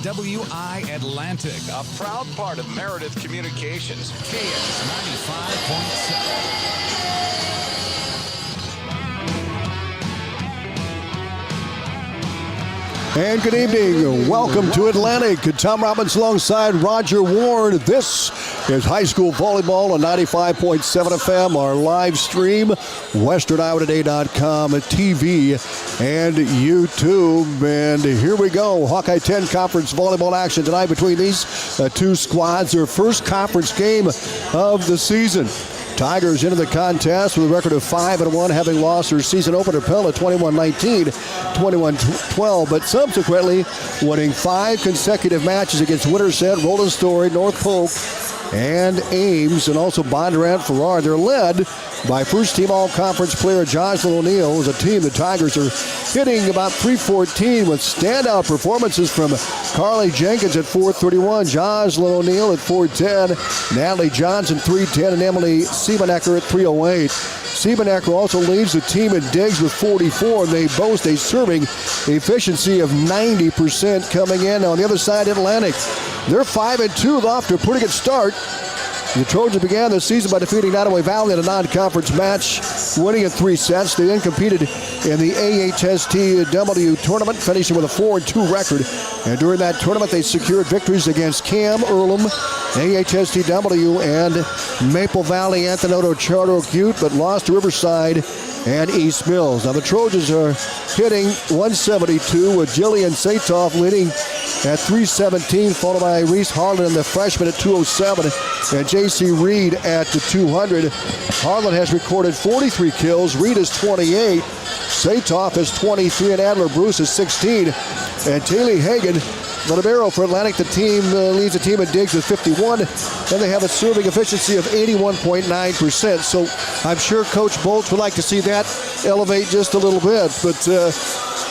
KSWI Atlantic, A proud part of Meredith Communications. KS 95.7. And good evening. Welcome to Atlantic. Tom Robbins alongside Roger Warne. This is high school volleyball on 95.7 FM, our live stream, WesternIowaToday.com, TV, and YouTube. And here we go. Hawkeye 10 Conference volleyball action tonight between these two squads. Their first conference game of the season. Tigers into the contest with a record of 5-1, having lost their season opener Pella 21-19, 21-12, but subsequently winning 5 consecutive matches against Winterset, Rolling Story, North Polk, and Ames, and also Bondurant Farrar. They're led by first-team all-conference player Jocelyn O'Neill. As a team, the Tigers are hitting about .314 with standout performances from Carly Jenkins at .431, Jocelyn O'Neill at .410, Natalie Johnson .310, and Emily Siebenecker at .308. Siebenecker also leads the team in digs with 44, and they boast a serving efficiency of 90% coming in. On the other side, Atlantic, they're 5-2, off to a pretty good start. The Trojans began the season by defeating Nottoway Valley in a non-conference match, winning in 3 sets. They then competed in the AHSTW tournament, finishing with a 4-2 record. And during that tournament, they secured victories against Cam, Earlham, AHSTW, and Maple Valley, Anthony Charter Oak Ute, but lost to Riverside and East Mills. Now the Trojans are hitting .172 with Jillian Satoff leading at .317, followed by Reese Harlan, the freshman, at .207, and J.C. Reed at the .200. Harlan has recorded 43 kills. Reed is 28. Satoff is 23, and Adler Bruce is 16. And Taylor Hagan, the libero for Atlantic, the team leads the team in digs with 51, and they have a serving efficiency of 81.9%. So I'm sure Coach Bolts would like to see that elevate just a little bit. But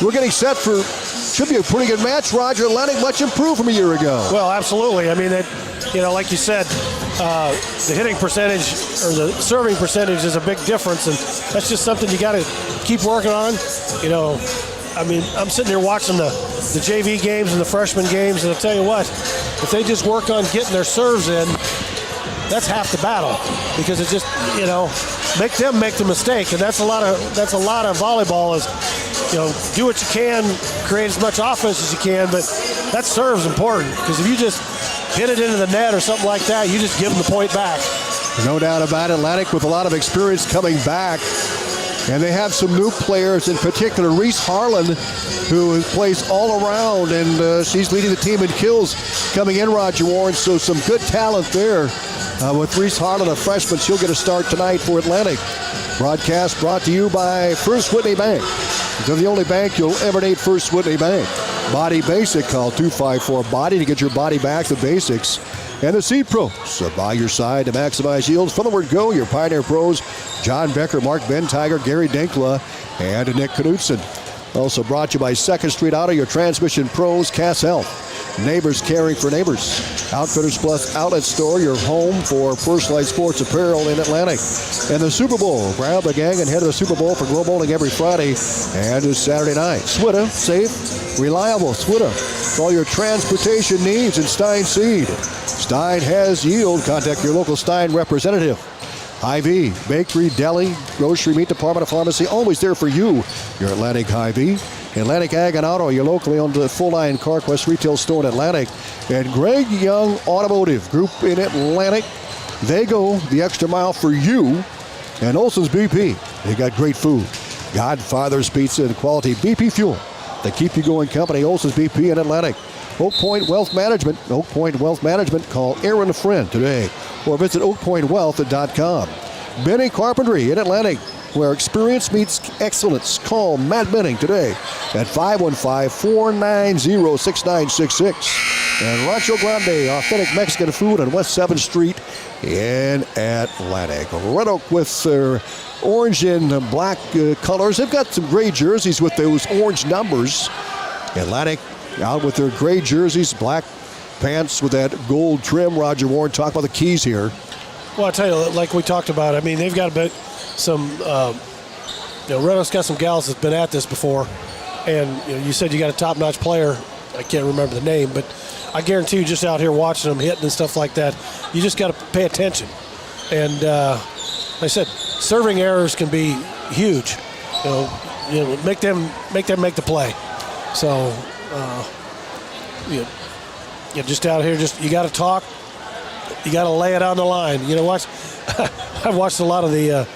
we're getting set for, should be a pretty good match. Roger, Atlantic much improved from a year ago. Well, absolutely. I mean, like you said, the hitting percentage or the serving percentage is a big difference, and that's just something you got to keep working on. I mean, I'm sitting here watching the JV games and the freshman games, and I'll tell you what, if they just work on getting their serves in, that's half the battle, because it just, make them make the mistake, and that's a lot of volleyball is, do what you can, create as much offense as you can, but that serve's important, because if you just hit it into the net or something like that, you just give them the point back. No doubt about it. Atlantic with a lot of experience coming back. And they have some new players, in particular Reese Harlan, who plays all around, and she's leading the team in kills coming in, Roger Warren. So some good talent there with Reese Harlan, a freshman. She'll get a start tonight for Atlantic. Broadcast brought to you by First Whitney Bank. They're the only bank you'll ever need, First Whitney Bank. Body Basic, call 254-BODY to get your body back, the basics. And the Seed Pros, so by your side to maximize yields. From the word go, your Pioneer Pros, John Becker, Mark Bentiger, Gary Dinkla, and Nick Knudsen. Also brought to you by 2nd Street Auto, your transmission pros, Cass Health. Neighbors caring for neighbors. Outfitters Plus Outlet Store, your home for personalized sports apparel in Atlantic. And the Super Bowl. Grab the gang and head to the Super Bowl for Grow Bowling every Friday and Saturday night. Switta, safe, reliable. Switta for all your transportation needs, in Stein Seed. Stein has yield. Contact your local Stein representative. Hy-Vee, bakery, deli, grocery, meat department, pharmacy, always there for you. Your Atlantic Hy-Vee. Atlantic Ag and Auto, your locally owned full-line CarQuest retail store in Atlantic. And Greg Young Automotive Group in Atlantic. They go the extra mile for you. And Olson's BP, they got great food. Godfather's Pizza and quality BP fuel. They keep you going company. Olson's BP in Atlantic. Oak Point Wealth Management. Oak Point Wealth Management. Call Aaron Friend today or visit oakpointwealth.com. Benning Carpentry in Atlantic, where experience meets excellence. Call Matt Benning today at 515-490-6966. And Rancho Grande, authentic Mexican food on West 7th Street in Atlantic. Red Oak with their orange and black colors. They've got some gray jerseys with those orange numbers. Atlantic out with their gray jerseys, black pants with that gold trim. Roger Warren, talk about the keys here. Well, I'll tell you, like we talked about, I mean, they've got a bit, some, Red Oak's got some gals that's been at this before. And you said you got a top-notch player I can't remember the name, but I guarantee you, just out here watching them hitting and stuff like that, you just got to pay attention. And like I said, serving errors can be huge. Make them make the play. So, just out here, you got to talk. You got to lay it on the line. I've watched a lot of the.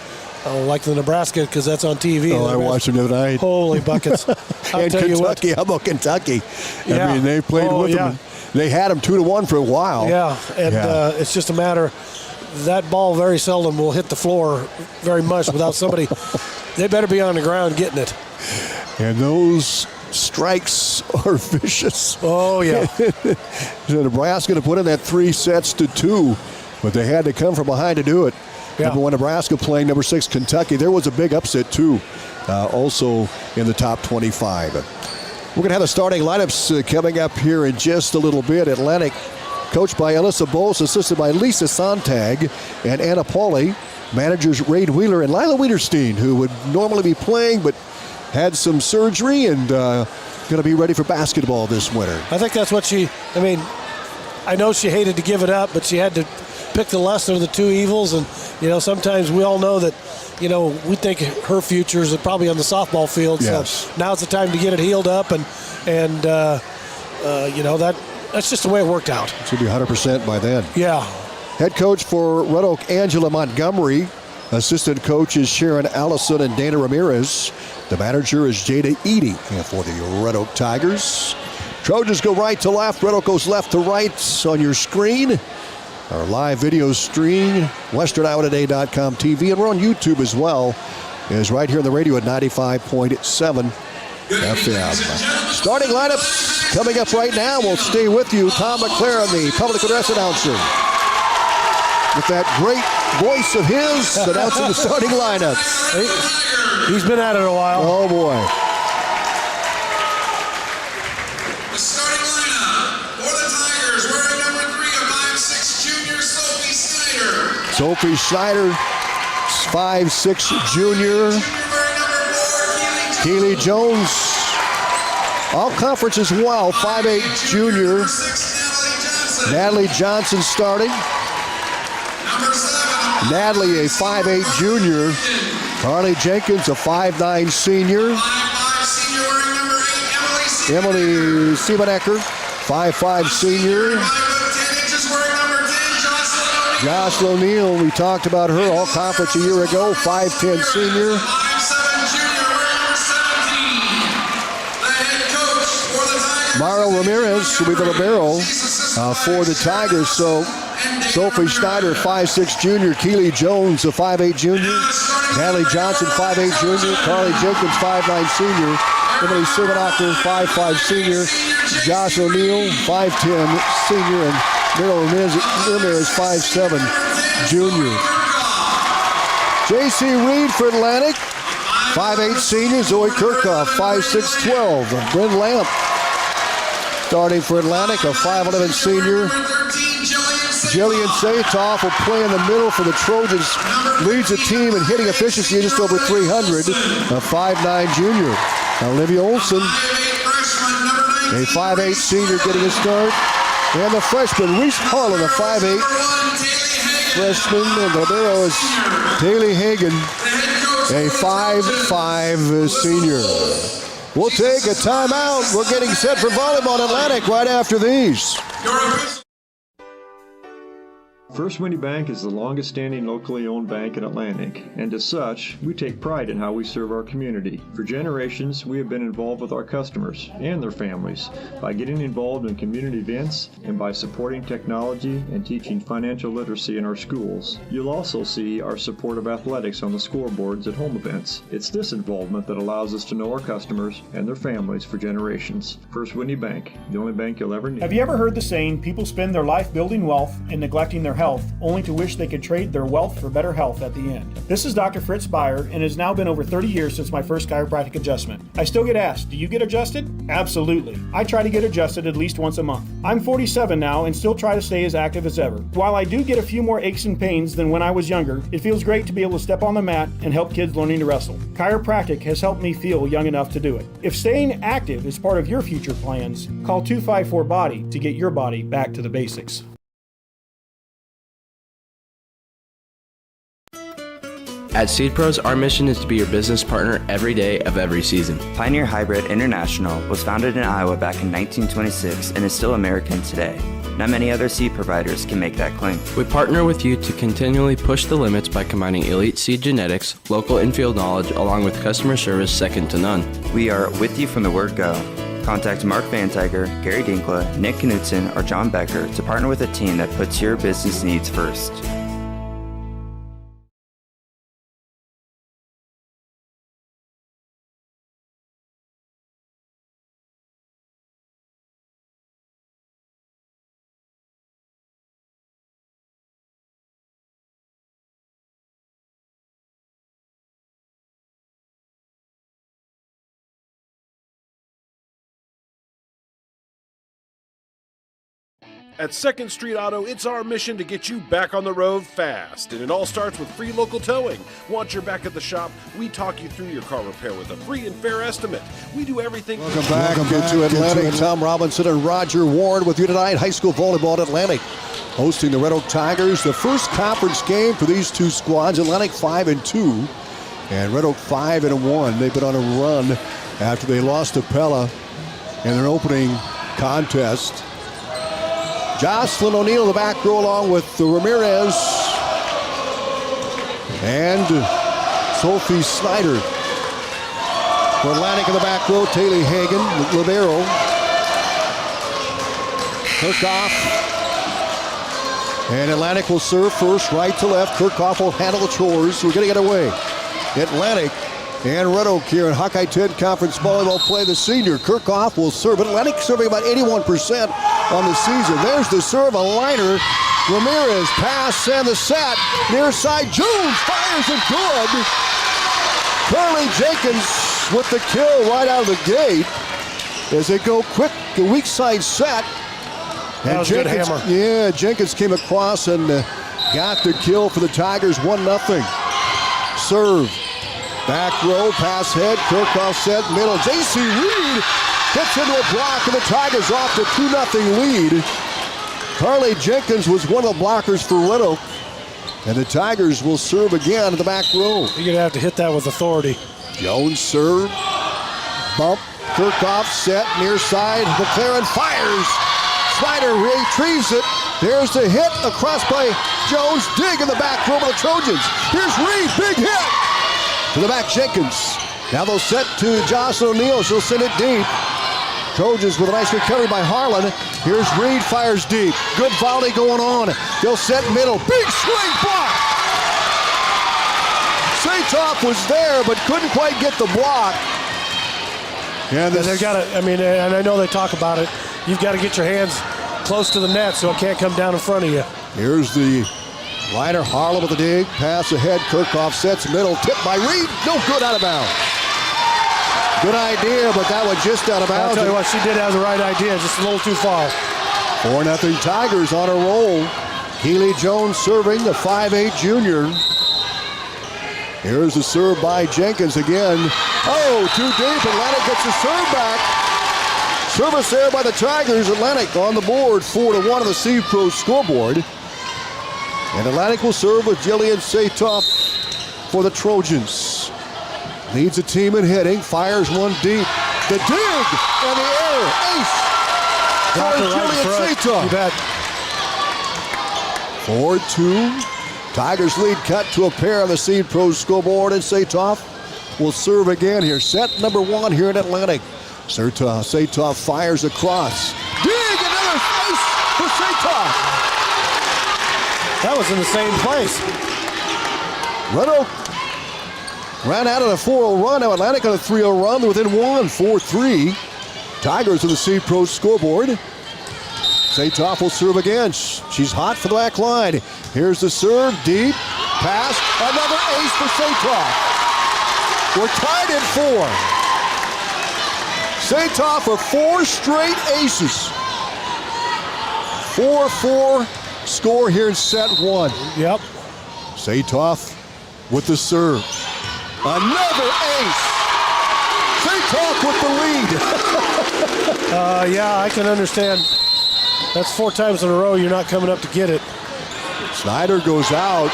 Like the Nebraska, because that's on TV. Oh, I watched them tonight. Holy buckets. And Kentucky, how about Kentucky? Yeah. I mean, they played with them. They had them 2-1 for a while. Yeah, and it's just a matter, that ball very seldom will hit the floor very much without somebody. They better be on the ground getting it. And those strikes are vicious. Oh, yeah. So Nebraska to put in that 3-2, but they had to come from behind to do it. Yeah. Number 1 Nebraska playing number 6 Kentucky. There was a big upset too, also in the top 25. We're going to have the starting lineups coming up here in just a little bit. Atlantic coached by Alyssa Bowles, assisted by Lisa Sontag and Anna Pauley. Managers Raid Wheeler and Lila Wiederstein, who would normally be playing but had some surgery and going to be ready for basketball this winter. I think that's what I know she hated to give it up, but she had to pick the lesser of the two evils. And, sometimes we all know that, we think her future is probably on the softball field. Yes. So now's the time to get it healed up. And that's just the way it worked out. She'll be 100% by then. Yeah. Head coach for Red Oak, Angela Montgomery. Assistant coaches Sharon Allison and Dana Ramirez. The manager is Jada Eady for the Red Oak Tigers. Trojans go right to left. Red Oak goes left to right on your screen. Our live video stream, WesternIowaToday.com TV, and we're on YouTube as well. Is right here on the radio at 95.7 FM. Starting lineups coming up right now. We'll stay with you. Tom McLaren, the public address announcer, with that great voice of his announcing the starting lineups. He's been at it a while. Oh, boy. The starting lineup for the Tigers, wearing number 3, a 5'6" junior, Sophie Snyder. Sophie Snyder, 5'6" junior. Wearing number 4, Keely Jones, all conference as well, 5'8" junior. number 6, Natalie Johnson starting. number 7, Natalie, a 5'8" junior. Harley Jenkins, a 5'9" senior. 5'5" senior, wearing number 8, Emily Siebenecker, 5'5" senior. 5'10" inches, wearing number 10, Jocelyn O'Neill, we talked about her, all conference a year ago, 5'10" senior. 5'7" junior, wearing number 17. The head coach for the Tigers, Mauro Ramirez will be the libero for the Tigers. So Sophie Schneider, 5'6" junior. Keely Jones, a 5'8" junior. Natalie Johnson, 5'8" junior. Carly Jenkins, 5'9" senior. Emily Siebenecker, 5'5" senior. Josh O'Neill, 5'10" senior. And Mauro Ramirez, 5'7" junior. J.C. Reed for Atlantic, 5'8" senior. Zoe Kirchhoff, 5'6", 12. Bryn Lamp starting for Atlantic, a 5'11" senior. 13, Jillian Satoff will play in the middle for the Trojans. Leads the team in hitting efficiency just over 300. A 5'9" junior. Olivia Olson, a 5'8" senior, getting a start. And the freshman, Reese Harlan, a 5'8" freshman. And the libero is Haley Hagan, a 5'5" senior. We'll take a timeout. We're getting set for volleyball Atlantic right after these. First Windy Bank is the longest standing locally owned bank in Atlantic, and as such, we take pride in how we serve our community. For generations, we have been involved with our customers and their families by getting involved in community events and by supporting technology and teaching financial literacy in our schools. You'll also see our support of athletics on the scoreboards at home events. It's this involvement that allows us to know our customers and their families for generations. First Windy Bank, the only bank you'll ever need. Have you ever heard the saying, people spend their life building wealth and neglecting their health, only to wish they could trade their wealth for better health at the end. This is Dr. Fritz Beyer, and it has now been over 30 years since my first chiropractic adjustment. I still get asked, do you get adjusted? Absolutely. I try to get adjusted at least once a month. I'm 47 now and still try to stay as active as ever. While I do get a few more aches and pains than when I was younger, it feels great to be able to step on the mat and help kids learning to wrestle. Chiropractic has helped me feel young enough to do it. If staying active is part of your future plans, call 254-BODY to get your body back to the basics. At Seed Pros, our mission is to be your business partner every day of every season. Pioneer Hybrid International was founded in Iowa back in 1926 and is still American today. Not many other seed providers can make that claim. We partner with you to continually push the limits by combining elite seed genetics, local infield knowledge, along with customer service second to none. We are with you from the word go. Contact Mark Van Tiger, Gary Dinkla, Nick Knutson, or John Becker to partner with a team that puts your business needs first. At 2nd Street Auto, it's our mission to get you back on the road fast. And it all starts with free local towing. Once you're back at the shop, we talk you through your car repair with a free and fair estimate. We do everything. Welcome back to Atlantic. Tom Robinson and Roger Warne with you tonight. High school volleyball at Atlantic hosting the Red Oak Tigers. The first conference game for these two squads. Atlantic 5-2 and Red Oak 5-1. They've been on a run after they lost to Pella in their opening contest. Jocelyn O'Neill in the back row along with Ramirez and Sophie Snyder. For Atlantic in the back row, Taylor Hagan, libero. Kirchhoff. And Atlantic will serve first, right to left. Kirchhoff will handle the chores. We're getting it away. Atlantic and Red Oak here in Hawkeye 10 Conference Volleyball play. The senior Kirchhoff will serve. Atlantic serving about 81% on the season. There's the serve, a liner. Ramirez pass and the set. Near side, Jones fires it good. Curly Jenkins with the kill right out of the gate as they go quick, the weak side set. That was Jenkins, a good hammer. Yeah, Jenkins came across and got the kill for the Tigers, 1-0. Serve. Back row, pass head, Kirchhoff set, middle. J.C. Reed gets into a block, and the Tigers off to 2-0 lead. Carly Jenkins was one of the blockers for Red Oak, and the Tigers will serve again in the back row. You're going to have to hit that with authority. Jones serve, bump, Kirchhoff set, near side, McLaren fires. Snyder retrieves it. There's the hit across by Jones. Dig in the back row of the Trojans. Here's Reed, big hit. To the back, Jenkins. Now they'll set to Jocelyn O'Neill. She'll send it deep. Trojans with a nice recovery by Harlan. Here's Reed, fires deep. Good volley going on. They'll set middle. Big swing block. Saitoff was there, but couldn't quite get the block. And they've got to, and I know they talk about it. You've got to get your hands close to the net so it can't come down in front of you. Here's the liner, Harlan with the dig, pass ahead, Kirchhoff sets middle, tip by Reed, no good, out of bounds. Good idea, but that was just out of bounds. I'll tell you what, she did have the right idea, just a little too far. 4-0 Tigers on a roll. Keely Jones serving, the 5'8 junior. Here's the serve by Jenkins again. Oh, too deep, Atlantic gets the serve back. Service there by the Tigers. Atlantic on the board, 4-1 on the Seed Pro scoreboard. And Atlantic will serve with Jillian Saitoff for the Trojans. Leads the team in hitting, fires one deep. The dig and the error, ace for Jillian Saitoff. You bet. 4-2. Tigers lead cut to a pair on the Seed Pro scoreboard, and Saitoff will serve again here. Set number one here in Atlantic. Saitoff fires across. Dig, another ace for Saitoff. That was in the same place. Red Oak ran out of a 4-0 run. Now Atlantic on a 3-0 run. They're within one, 4-3. Tigers on the Seed Pro scoreboard. Satoff will serve again. She's hot for the back line. Here's the serve, deep, pass, another ace for Satoff. We're tied at 4. Satoff with 4 straight aces. 4-4 score here in set 1. Yep. Satoff with the serve. Another ace. Satoff with the lead. Yeah, I can understand. That's 4 times in a row you're not coming up to get it. Snyder goes out.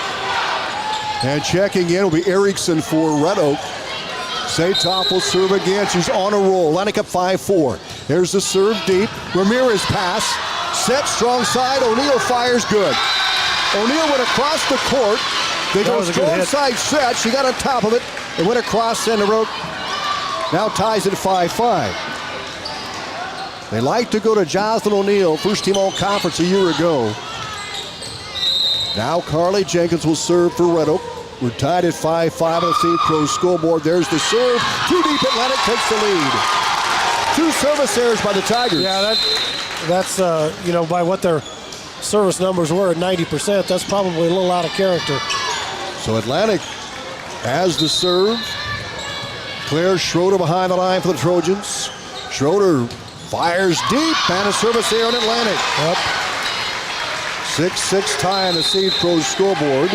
And checking in will be Erickson for Red Oak. Satoff will serve again. She's on a roll. Atlantic up 5-4. There's the serve deep. Ramirez pass. Set strong side. O'Neal fires good. O'Neal went across the court. They go strong side set. She got on top of it. It went across center road. Now ties at 5-5. They like to go to Jocelyn O'Neal, first team all-conference a year ago. Now Carly Jenkins will serve for Red Oak. We're tied at 5-5 on the St. Pro scoreboard. There's the serve. Too deep. Atlantic takes the lead. 2 service errors by the Tigers. Yeah, that's by what their service numbers were at 90%, that's probably a little out of character. So Atlantic has the serve. Claire Schroeder behind the line for the Trojans. Schroeder fires deep and a service error in Atlantic. Yep. 6-6 tie on the St. Pro scoreboard.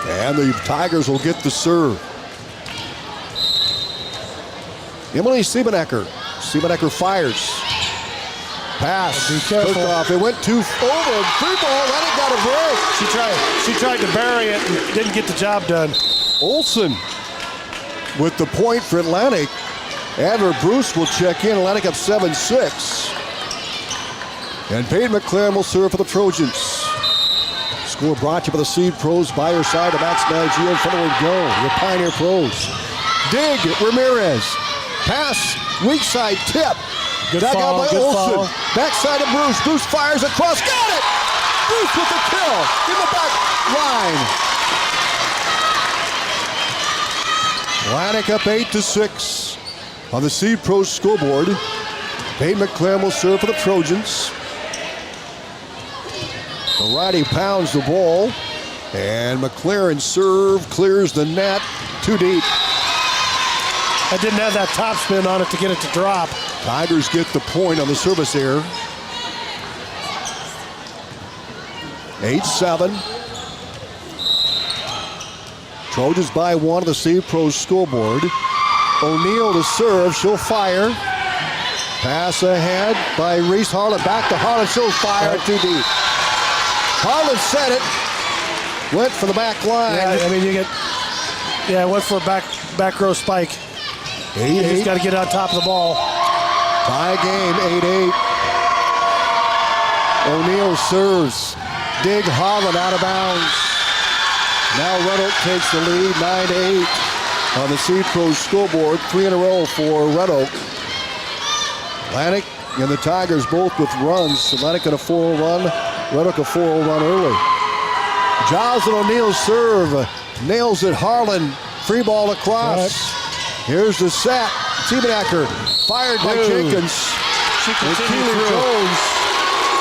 And the Tigers will get the serve. Emily Siebenecker. Siebenecker fires. Pass. Be careful. Took off. It went too over. Free ball. Atlantic got a break. She tried to bury it and didn't get the job done. Olsen with the point for Atlantic. Adler Bruce will check in. Atlantic up 7-6. And Peyton McLaren will serve for the Trojans. Score brought to you by the Seed Pros. By your side to maximize yield. Forward go. Your Pioneer Pros. Dig. Ramirez. Pass. Weak side tip. Good Dug foul, out by good Olsen. foul. Backside of Bruce. Bruce fires across. Got it! Bruce with the kill. In the back line. Atlantic up 8-6 on the Seed Pro scoreboard. Peyton McLaren will serve for the Trojans. The righty pounds the ball. And McLaren serve clears the net. Too deep. I didn't have that top spin on it to get it to drop. Tigers get the point on the service error. 8-7. Trojans by 1 on the Seed Pro scoreboard. O'Neal to serve. She'll fire. Pass ahead by Reese Harlan. Back to Harlan. She'll fire. Too deep. Harlan set it. Went for the back line. Yeah, I mean, went for a back row spike. 8-8. You just got to get on top of the ball. Tie game, 8-8. O'Neal serves. Dig Harlan out of bounds. Now Red Oak takes the lead, 9-8 on the Seed Pro scoreboard. 3 in a row for Red Oak. Atlantic and the Tigers both with runs. Atlantic got a 4-0 run. Red Oak a 4-0 run early. Jocelyn O'Neal serve. Nails it. Harlan. Free ball across. Here's the set. Siebenecker fired by Jenkins. She continued through. Jones.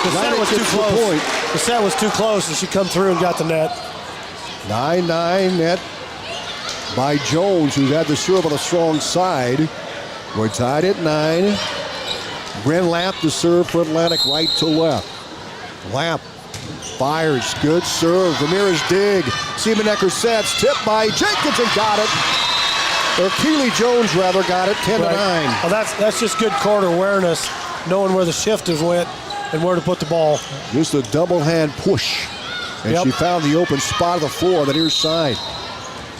The set was too close. The set was too close, and she come through and got the net. 9-9 net by Jones, who's had the serve on the strong side. We're tied at 9. Bryn Lamp to serve for Atlantic, right to left. Lamp fires. Good serve. Ramirez dig. Siebenecker sets. Tipped by Jenkins and got it. Or Keely Jones, rather, got it. 10-9. Well, that's just good court awareness, knowing where the shifters went and where to put the ball. Just a double hand push. And she found the open spot of the floor on the near side.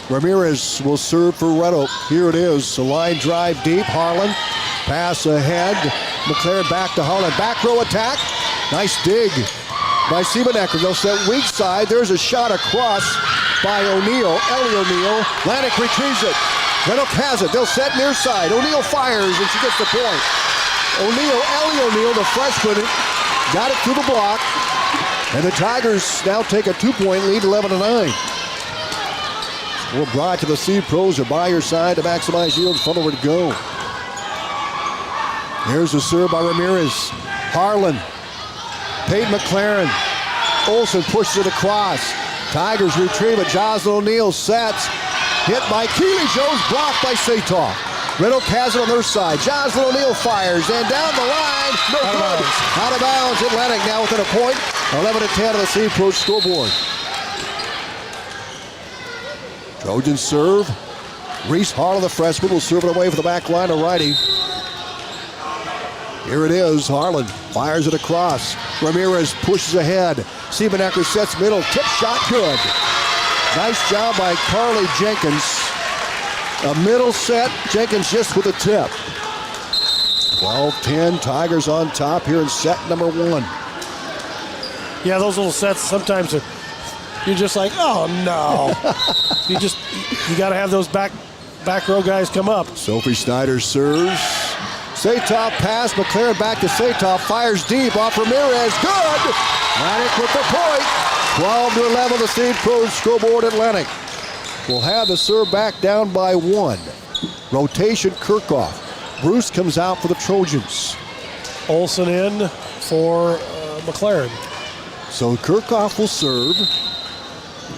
Ramirez will serve for Red Oak. Here it is. A line drive deep. Harlan. Pass ahead. McLaren back to Harlan. Back row attack. Nice dig by Siebenecker. They'll set weak side. There's a shot across by O'Neal. Ellie O'Neal. Atlantic retrieves it. Red Oak has it. They'll set near side. O'Neal fires and she gets the point. Ellie O'Neal, the freshman, got it through the block. And the Tigers now take a 2-point lead, 11-9. We're brought to the Seed Pros are by your side to maximize yield. Forward go. Here's the serve by Ramirez. Harlan. Peyton McLaren. Olsen pushes it across. Tigers retrieve it. Jocelyn O'Neal sets. Hit by Keely Jones, blocked by Satoff. Red Oak has it on their side. Jocelyn O'Neal fires, and down the line, no good. Out of bounds. Atlantic now within a point. 11-10 on the Seed Pro scoreboard. Trojans serve. Reese Harlan, the freshman, will serve it away for the back line of righty. Here it is. Harlan fires it across. Ramirez pushes ahead. Siebenecker sets middle. Tip shot good. Nice job by Carly Jenkins. A middle set. Jenkins just with a tip. 12-10. Tigers on top here in set number 1. Yeah, those little sets sometimes you're just like, oh no. you got to have those back row guys come up. Sophie Snyder serves. Satoff pass. McLaren back to Satoff. Fires deep off Ramirez. Good. Atlantic with the point. 12-11 the Seed Pro scoreboard. Atlantic will have the serve back down by 1. Rotation Kirchhoff. Bruce comes out for the Trojans. Olsen in for McLaren. So Kirchhoff will serve.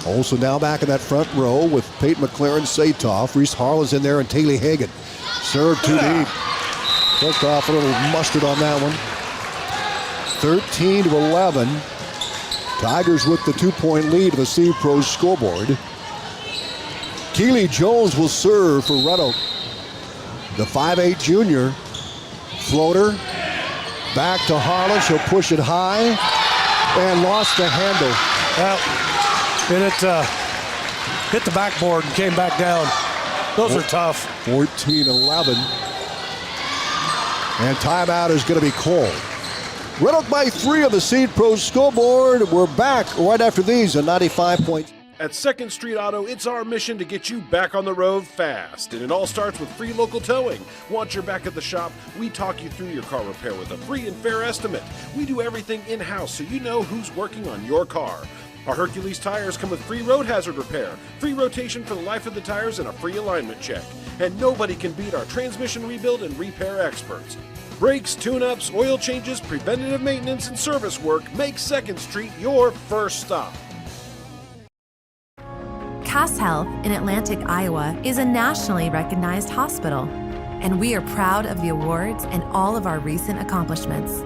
Olsen now back in that front row with Peyton McLaren, Satoff. Reese Harlan's in there and Taylor Hagan. Serve too deep. Kirchhoff a little mustard on that one. 13-11. Tigers with the 2-point lead of the Seed Pro scoreboard. Keely Jones will serve for Red Oak. The 5'8 junior. Floater. Back to Harlan. She'll push it high. And lost the handle. Well, and it hit the backboard and came back down. Those are tough. 14-11. And timeout is going to be called. Red Oak by 3 on the Seed Pro scoreboard. We're back right after these at 95 points. At 2nd Street Auto, it's our mission to get you back on the road fast. And it all starts with free local towing. Once you're back at the shop, we talk you through your car repair with a free and fair estimate. We do everything in-house so you know who's working on your car. Our Hercules tires come with free road hazard repair, free rotation for the life of the tires, and a free alignment check. And nobody can beat our transmission rebuild and repair experts. Brakes, tune-ups, oil changes, preventative maintenance, and service work make 2nd Street your first stop. Cass Health in Atlantic, Iowa is a nationally recognized hospital, and we are proud of the awards and all of our recent accomplishments.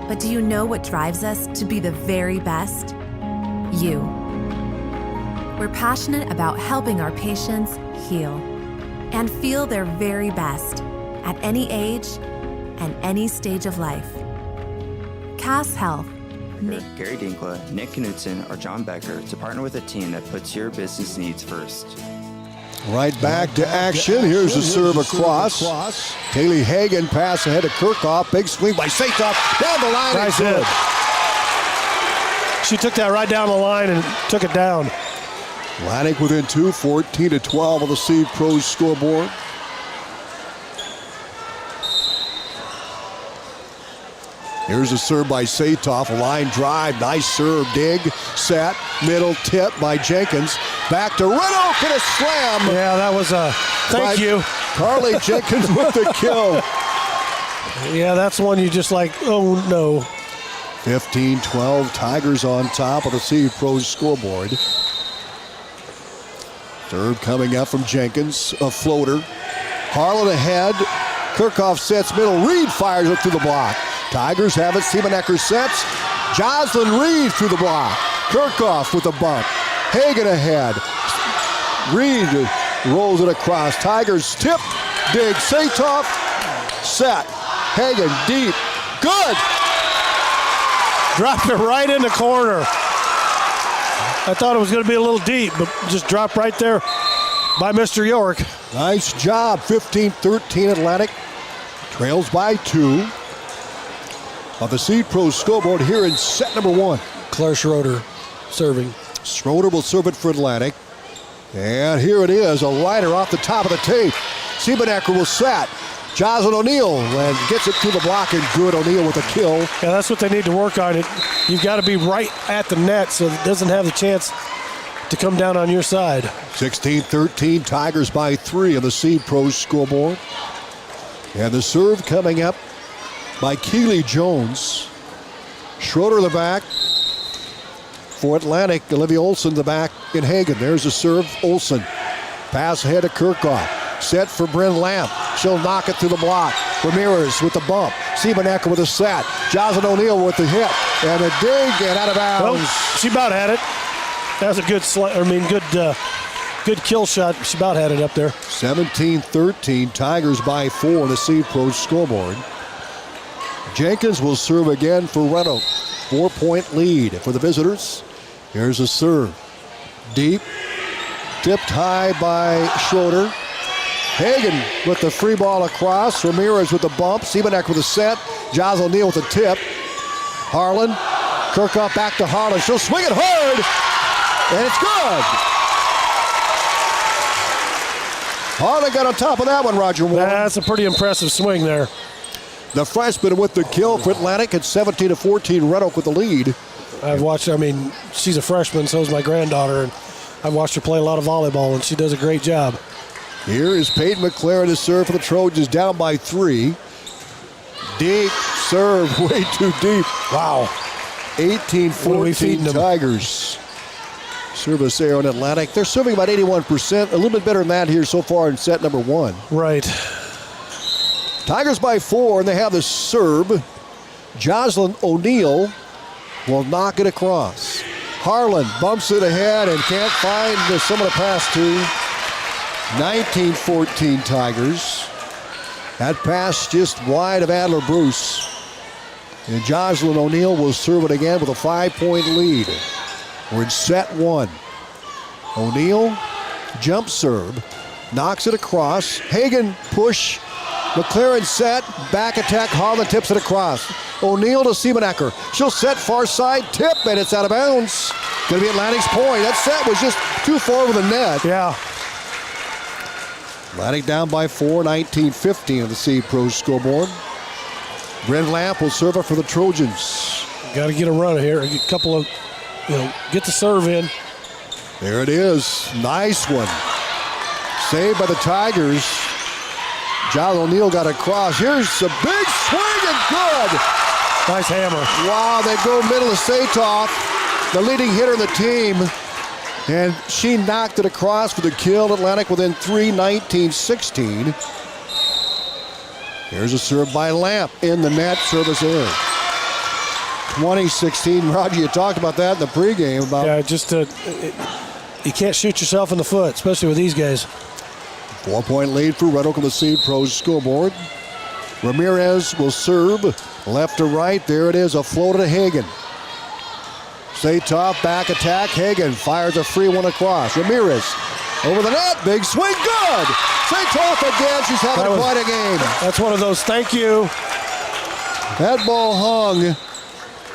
But do you know what drives us to be the very best? You. We're passionate about helping our patients heal and feel their very best at any age and any stage of life. Cass Health. Gary Dinkla, Nick Knutson, or John Becker to partner with a team that puts your business needs first. Right back to action. Here's the serve across. Taylor Hagan pass ahead to Kirchhoff. Big swing by Satoff. Down the line. Nice hit. She took that right down the line and took it down. Atlantic within 2, 14-12 on the Seed Pro scoreboard. Here's a serve by Satoff, a line drive, nice serve, dig, set, middle tip by Jenkins. Back to Red Oak and a slam. Yeah, that was a thank you. Carly Jenkins with the kill. Yeah, that's one you just like, oh no. 15-12, Tigers on top of the Seed Pro scoreboard. Serve coming up from Jenkins, a floater. Harlan ahead, Kirchhoff sets middle, Reed fires it through the block. Tigers have it. Siebenecker sets. Jocelyn Reed through the block. Kirchhoff with a bump. Hagan ahead. Reed rolls it across. Tigers tip. Dig. Satoff. Set. Hagan deep. Good. Dropped it right in the corner. I thought it was going to be a little deep, but just dropped right there by Mr. York. Nice job. 15-13 Atlantic. Trails by 2. On the Seed Pro scoreboard here in set number 1. Claire Schroeder serving. Schroeder will serve it for Atlantic. And here it is, a liner off the top of the tape. Siebenecker will set. Jocelyn O'Neal and gets it through the block, and good. O'Neal with a kill. Yeah, that's what they need to work on. You've got to be right at the net so it doesn't have the chance to come down on your side. 16-13, Tigers by 3 on the Seed Pro scoreboard. And the serve coming up by Keely Jones. Schroeder the back. For Atlantic, Olivia Olson the back in Hagen. There's the serve, Olson. Pass ahead to Kirkhoff. Set for Bryn Lamp. She'll knock it through the block. Ramirez with the bump. Siebenecker with a set. Jocelyn O'Neill with the hit. And a dig and out of bounds. Well, she about had it. That was a good kill shot. She about had it up there. 17-13. Tigers by 4 on the Seed Pro scoreboard. Jenkins will serve again for Red Oak. 4-point lead for the visitors. Here's a serve. Deep. Tipped high by Schroeder. Hagen with the free ball across. Ramirez with the bump. Siebeneck with a set. Giles O'Neill with the tip. Harlan. Kirkhoff back to Harlan. She'll swing it hard. And it's good. Harlan got on top of that one, Roger Warne. That's a pretty impressive swing there. The freshman with the kill for Atlantic at 17-14. Red Oak with the lead. I've watched, she's a freshman, so is my granddaughter, and I've watched her play a lot of volleyball, and she does a great job. Here is Peyton McLaren to serve for the Trojans, down by 3. Deep serve, way too deep. Wow. 18-14 Tigers. Service there on Atlantic. They're serving about 81%, a little bit better than that here so far in set number 1. Right. Tigers by 4, and they have the serve. Jocelyn O'Neill will knock it across. Harlan bumps it ahead and can't find someone to pass to. 19-14 Tigers. That pass just wide of Adler Bruce. And Jocelyn O'Neill will serve it again with a 5-point lead. We're in set 1. O'Neill, jump serve, knocks it across. Hagen push. McLaren set, back attack. Harlan tips it across. O'Neill to Siebenecker. She'll set far side, tip, and it's out of bounds. Going to be Atlantic's point. That set was just too far over the net. Yeah. Atlantic down by 4, 19-15 on the Seed Pro scoreboard. Bryn Lamp will serve it for the Trojans. Got to get a run here. A couple of, get the serve in. There it is. Nice one. Saved by the Tigers. John O'Neill got across. Here's a big swing and good. Nice hammer. Wow, they go middle of Satoff, the leading hitter of the team. And she knocked it across for the kill. Atlantic within 3, 19-16. Here's a serve by Lamp in the net. Service error. 2016. Roger, you talked about that in the pregame. You can't shoot yourself in the foot, especially with these guys. 4-point lead for Red Oak on the Seed Pros scoreboard. Ramirez will serve left to right. There it is, a float to Hagen. Satoff back attack. Hagen fires a free one across. Ramirez over the net. Big swing. Good. Satoff again. She's having quite a game. That's one of those thank you. That ball hung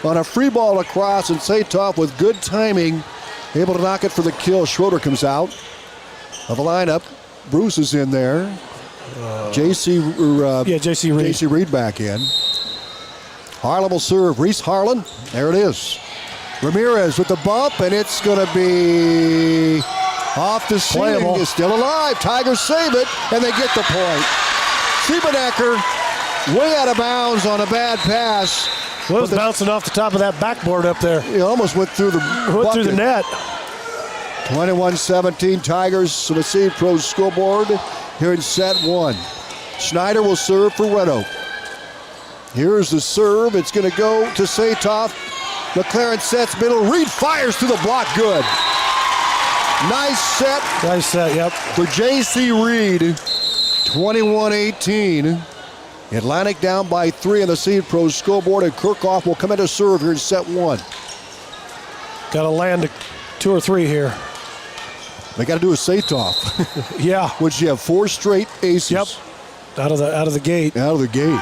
on a free ball across, and Satoff with good timing able to knock it for the kill. Schroeder comes out of the lineup. Bruce is in there. J.C. Reed back in. Harlan will serve. Reese Harlan. There it is. Ramirez with the bump, and it's going to be off the ceiling. It's still alive. Tigers save it, and they get the point. Siebenecker way out of bounds on a bad pass. Well, it was bouncing off the top of that backboard up there. It almost went through the net. 21-17 Tigers on the Seed Pros scoreboard here in set 1. Schneider will serve for Red Oak. Here's the serve. It's going to go to Satoff. McLaren sets middle. Reed fires to the block. Good. Nice set. Nice set, yep. For J.C. Reed. 21-18. Atlantic down by 3 on the Seed Pros scoreboard, and Kirkhoff will come in to serve here in set 1. Got to land 2 or 3 here. They got to do a Satoff. Yeah. Which you have 4 straight aces. Yep. Out of the gate. Out of the gate.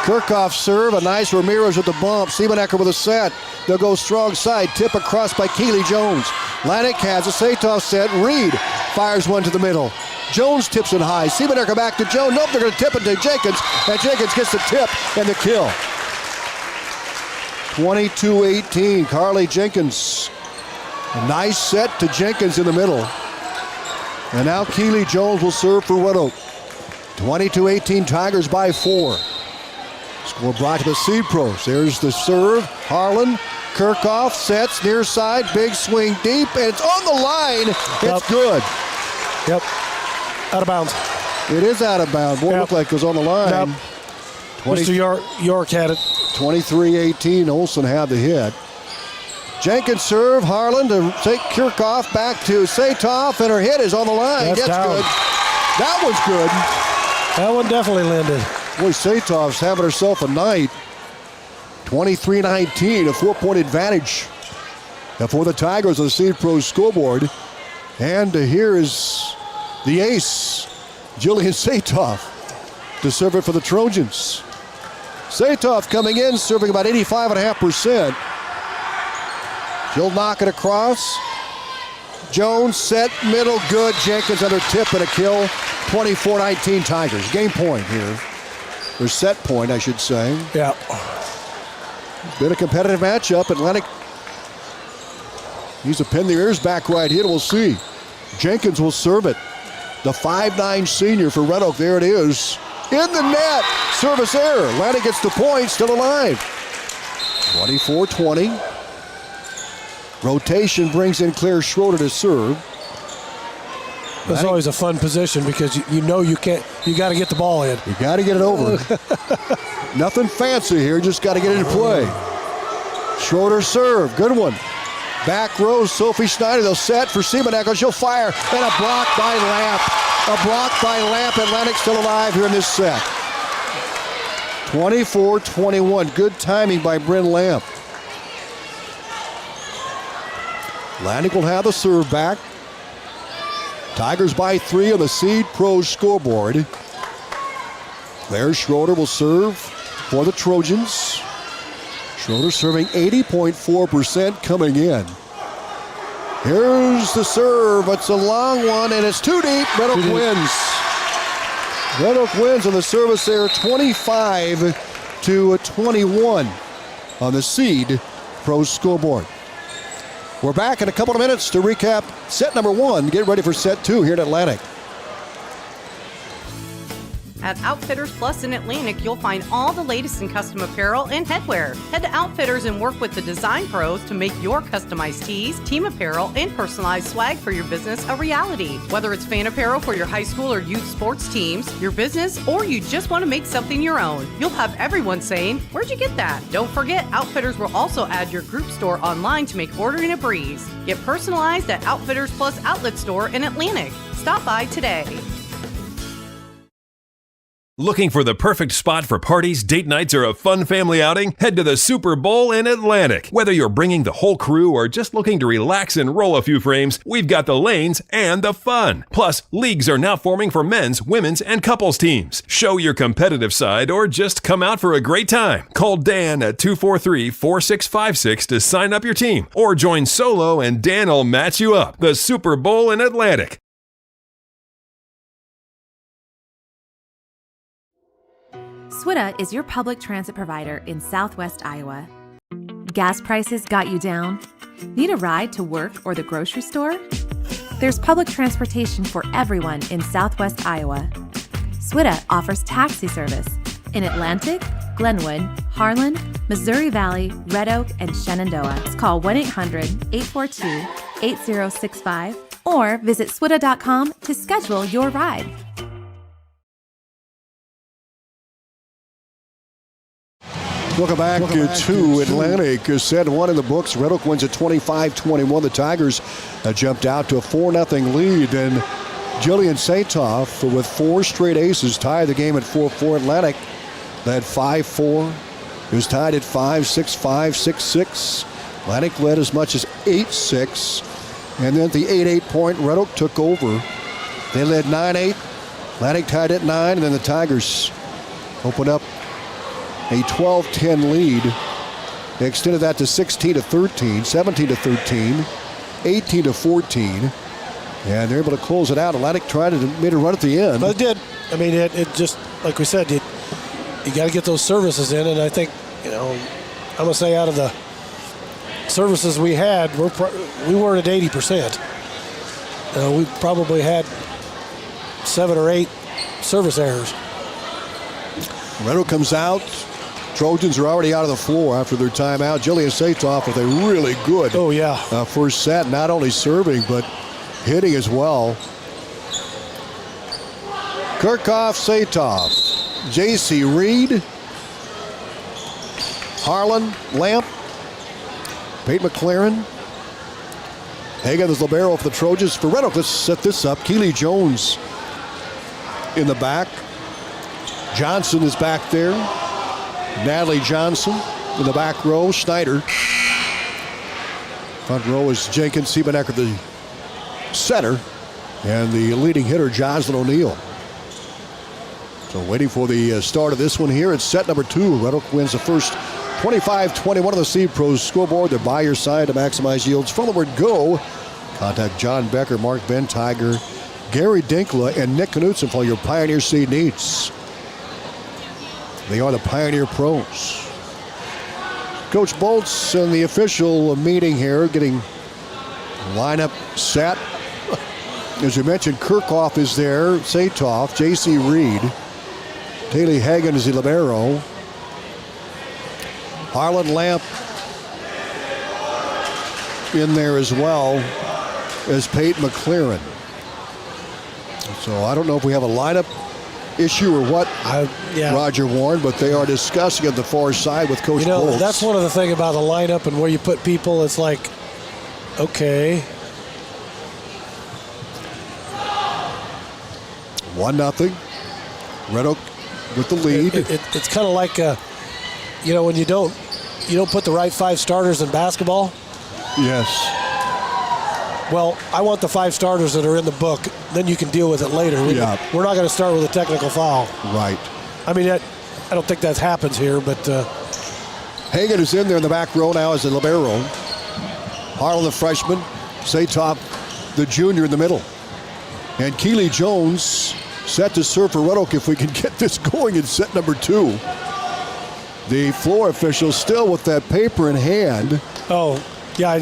Kirkhoff serve, a nice Ramirez with the bump. Siebenecker with a set. They'll go strong side. Tip across by Keely Jones. Atlantic has a Satoff set. Reed fires one to the middle. Jones tips it high. Siebenecker back to Jones. Nope, they're going to tip it to Jenkins. And Jenkins gets the tip and the kill. 22-18. Carly Jenkins. A nice set to Jenkins in the middle. And now Keely Jones will serve for Red Oak. 22-18 Tigers by 4. Score brought to the Seed Pros. There's the serve. Harlan, Kirchhoff sets near side. Big swing deep, and it's on the line. It's good. Yep. Out of bounds. It is out of bounds. Boy, it looked like it was on the line. Yep. Mr. York had it. 23-18. Olsen had the hit. Jenkins serve. Harlan to take Kirchhoff back to Satoff, and her hit is on the line. That's good. That one's good. That one definitely landed. Boy, Satoff's having herself a night. 23-19, a 4-point advantage for the Tigers on the Seed Pros scoreboard. And here is the ace, Jillian Satoff, to serve it for the Trojans. Satoff coming in, serving about 85.5%. She'll knock it across. Jones set, middle, good. Jenkins under tip and a kill. 24-19 Tigers. Game point here. Or set point, I should say. Yeah. Been a competitive matchup. Atlantic needs to pin the ears back right here. We'll see. Jenkins will serve it. The 5'9 senior for Red Oak. There it is. In the net. Service error. Atlantic gets the point. Still alive. 24-20. Rotation brings in Claire Schroeder to serve. It's always a fun position because you know you can't. You got to get the ball in. You got to get it over. Nothing fancy here. Just got to get it in play. Schroeder serve. Good one. Back row, Sophie Schneider. They'll set for Siebenecker. She'll fire. And a block by Lamp. A block by Lamp. Atlantic still alive here in this set. 24-21. Good timing by Bryn Lamp. Atlantic will have the serve back. Tigers by 3 on the Seed Pros scoreboard. Claire Schroeder will serve for the Trojans. Schroeder serving 80.4% coming in. Here's the serve. It's a long one, and it's too deep. Red Oak wins. Red Oak wins on the service there, 25-21 on the Seed Pros scoreboard. We're back in a couple of minutes to recap set number 1. Get ready for set 2 here in Atlantic. At Outfitters Plus in Atlantic, you'll find all the latest in custom apparel and headwear. Head to Outfitters and work with the design pros to make your customized tees, team apparel, and personalized swag for your business a reality. Whether it's fan apparel for your high school or youth sports teams, your business, or you just want to make something your own, you'll have everyone saying, "Where'd you get that?" Don't forget, Outfitters will also add your group store online to make ordering a breeze. Get personalized at Outfitters Plus Outlet Store in Atlantic. Stop by today. Looking for the perfect spot for parties, date nights, or a fun family outing? Head to the Super Bowl in Atlantic. Whether you're bringing the whole crew or just looking to relax and roll a few frames, we've got the lanes and the fun. Plus, leagues are now forming for men's, women's, and couples teams. Show your competitive side or just come out for a great time. Call Dan at 243-4656 to sign up your team, or join solo and Dan will match you up. The Super Bowl in Atlantic. SWITA is your public transit provider in Southwest Iowa. Gas prices got you down? Need a ride to work or the grocery store? There's public transportation for everyone in Southwest Iowa. SWITA offers taxi service in Atlantic, Glenwood, Harlan, Missouri Valley, Red Oak, and Shenandoah. Call 1-800-842-8065 or visit swita.com to schedule your ride. Welcome back to Atlantic. Set 1 in the books. Red Oak wins at 25-21. The Tigers jumped out to a 4-0 lead. And Jillian Satoff, with 4 straight aces, tied the game at 4-4. Atlantic led 5-4. It was tied at 5-6, 5-6, 6. Atlantic led as much as 8-6. And then at the 8-8 point, Red Oak took over. They led 9-8. Atlantic tied at 9. And then the Tigers opened up a 12-10 lead. They extended that to 16-13, 17-13, 18-14, and they're able to close it out. Atlantic tried to make a run at the end. But it did. I mean, it just, like we said, you got to get those services in, and I think, I'm going to say out of the services we had, we weren't at 80%. We probably had 7 or 8 service errors. Renault comes out. Trojans are already out of the floor after their timeout. Jillian Satoff with a really good first set, not only serving but hitting as well. Kirchhoff, Satoff, J.C. Reed, Harlan, Lamp, Peyton McLaren, Hagan is libero for the Trojans. For Red Oak, let's set this up. Keely Jones in the back. Johnson is back there. Natalie Johnson in the back row. Schneider. Front row is Jenkins, Siebenecker, the center. And the leading hitter, Jocelyn O'Neill. So waiting for the start of this one here. It's set number 2. Red Oak wins the first 25-21 on the Seed Pros scoreboard. They're by your side to maximize yields. From the word go, contact John Becker, Mark Van Tiger, Gary Dinkla, and Nick Knutson for your Pioneer seed needs. They are the Pioneer Pros. Coach Bolts in the official meeting here, getting lineup set. As we mentioned, Kirchhoff is there, Satoff, J.C. Reed, Taylor Hagan is the libero, Harlan Lamp in there as well as Peyton McLaren. So I don't know if we have a lineup issue or what, Roger Warne, but they are discussing at the far side with Coach Bolts. That's one of the things about the lineup and where you put people. It's like, okay. 1-0. Red Oak with the lead. It's kind of like, when you don't put the right 5 starters in basketball. Yes. Well, I want the 5 starters that are in the book. Then you can deal with it later. We're not going to start with a technical foul. Right. I mean, I don't think that happens here, but Hagan is in there in the back row now as a libero. Harlan, the freshman. Satoff, the junior, in the middle. And Keely Jones set to serve for Red Oak if we can get this going in set number 2. The floor official still with that paper in hand. Oh, yeah,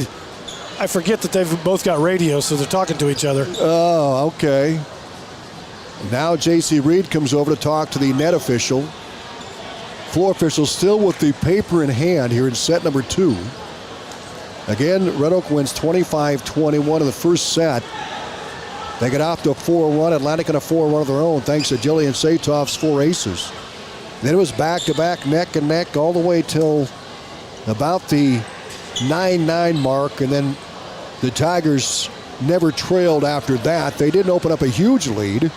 I forget that they've both got radio, so they're talking to each other. Oh, okay. Now J.C. Reed comes over to talk to the net official. Floor official still with the paper in hand here in set number 2. Again, Red Oak wins 25-21 in the first set. They get off to a 4-1. Atlantic on a 4-1 of their own, thanks to Jillian Satoff's 4 aces. Then it was back-to-back, neck and neck, all the way till about the 9-9 mark, and then the Tigers never trailed after that. They didn't open up a huge lead.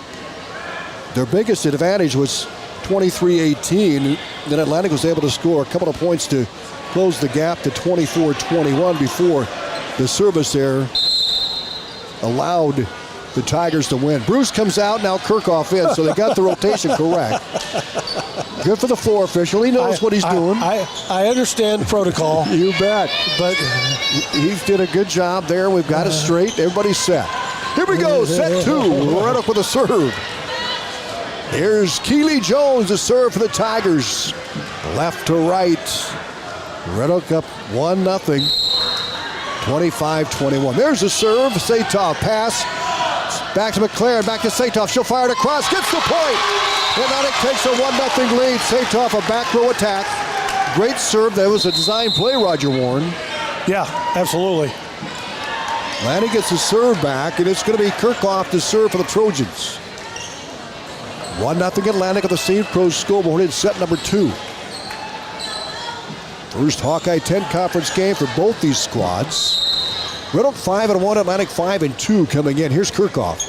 Their biggest advantage was 23-18. Then Atlantic was able to score a couple of points to close the gap to 24-21 before the service error allowed the Tigers to win. Bruce comes out, now Kirchhoff in, so they got the rotation correct. Good for the floor official. He knows what he's doing. I understand protocol. You bet. But he did a good job there. We've got it straight. Everybody's set. Here we go, set 2. Red Oak with a serve. Here's Keely Jones to serve for the Tigers. Left to right. Red Oak up 1-0. 25-21. There's the serve. Satoff pass. Back to McLaren, back to Satoff. She'll fire it across, gets the point. Atlantic takes a 1-0 lead. Satoff, a back row attack. Great serve. That was a design play, Roger Warne. Yeah, absolutely. Atlantic gets the serve back, and it's going to be Kirchhoff to serve for the Trojans. 1-0 Atlantic on the Seed Pros scoreboard in set number 2. First Hawkeye 10 conference game for both these squads. Red Oak 5-1, Atlantic 5-2 coming in. Here's Kirchhoff.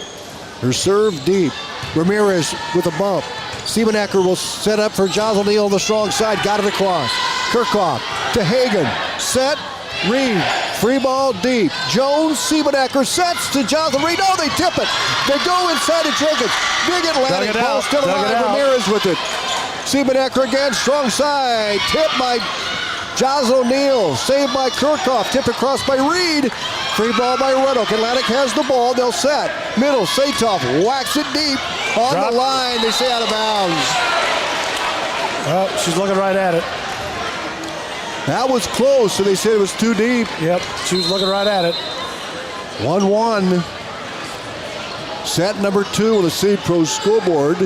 Her serve deep. Ramirez with a bump. Siebenecker will set up for Jocelyn O'Neill on the strong side. Got it across. Kirchhoff to Hagan. Set. Reed. Free ball deep. Jones. Siebenecker sets to Jocelyn Reed. Oh, they tip it. They go inside to Jenkins. Big Atlantic ball still alive. Ramirez with it. Siebenecker again. Strong side. Tip by Jocelyn O'Neill, saved by Kirchhoff, tipped across by Reed. Free ball by Red Oak. Atlantic has the ball, they'll set. Middle, Satoff whacks it deep. On the line, they say out of bounds. Well, she's looking right at it. That was close, so they said it was too deep. Yep, she was looking right at it. 1-1. Set number 2 on the Seed Pro scoreboard.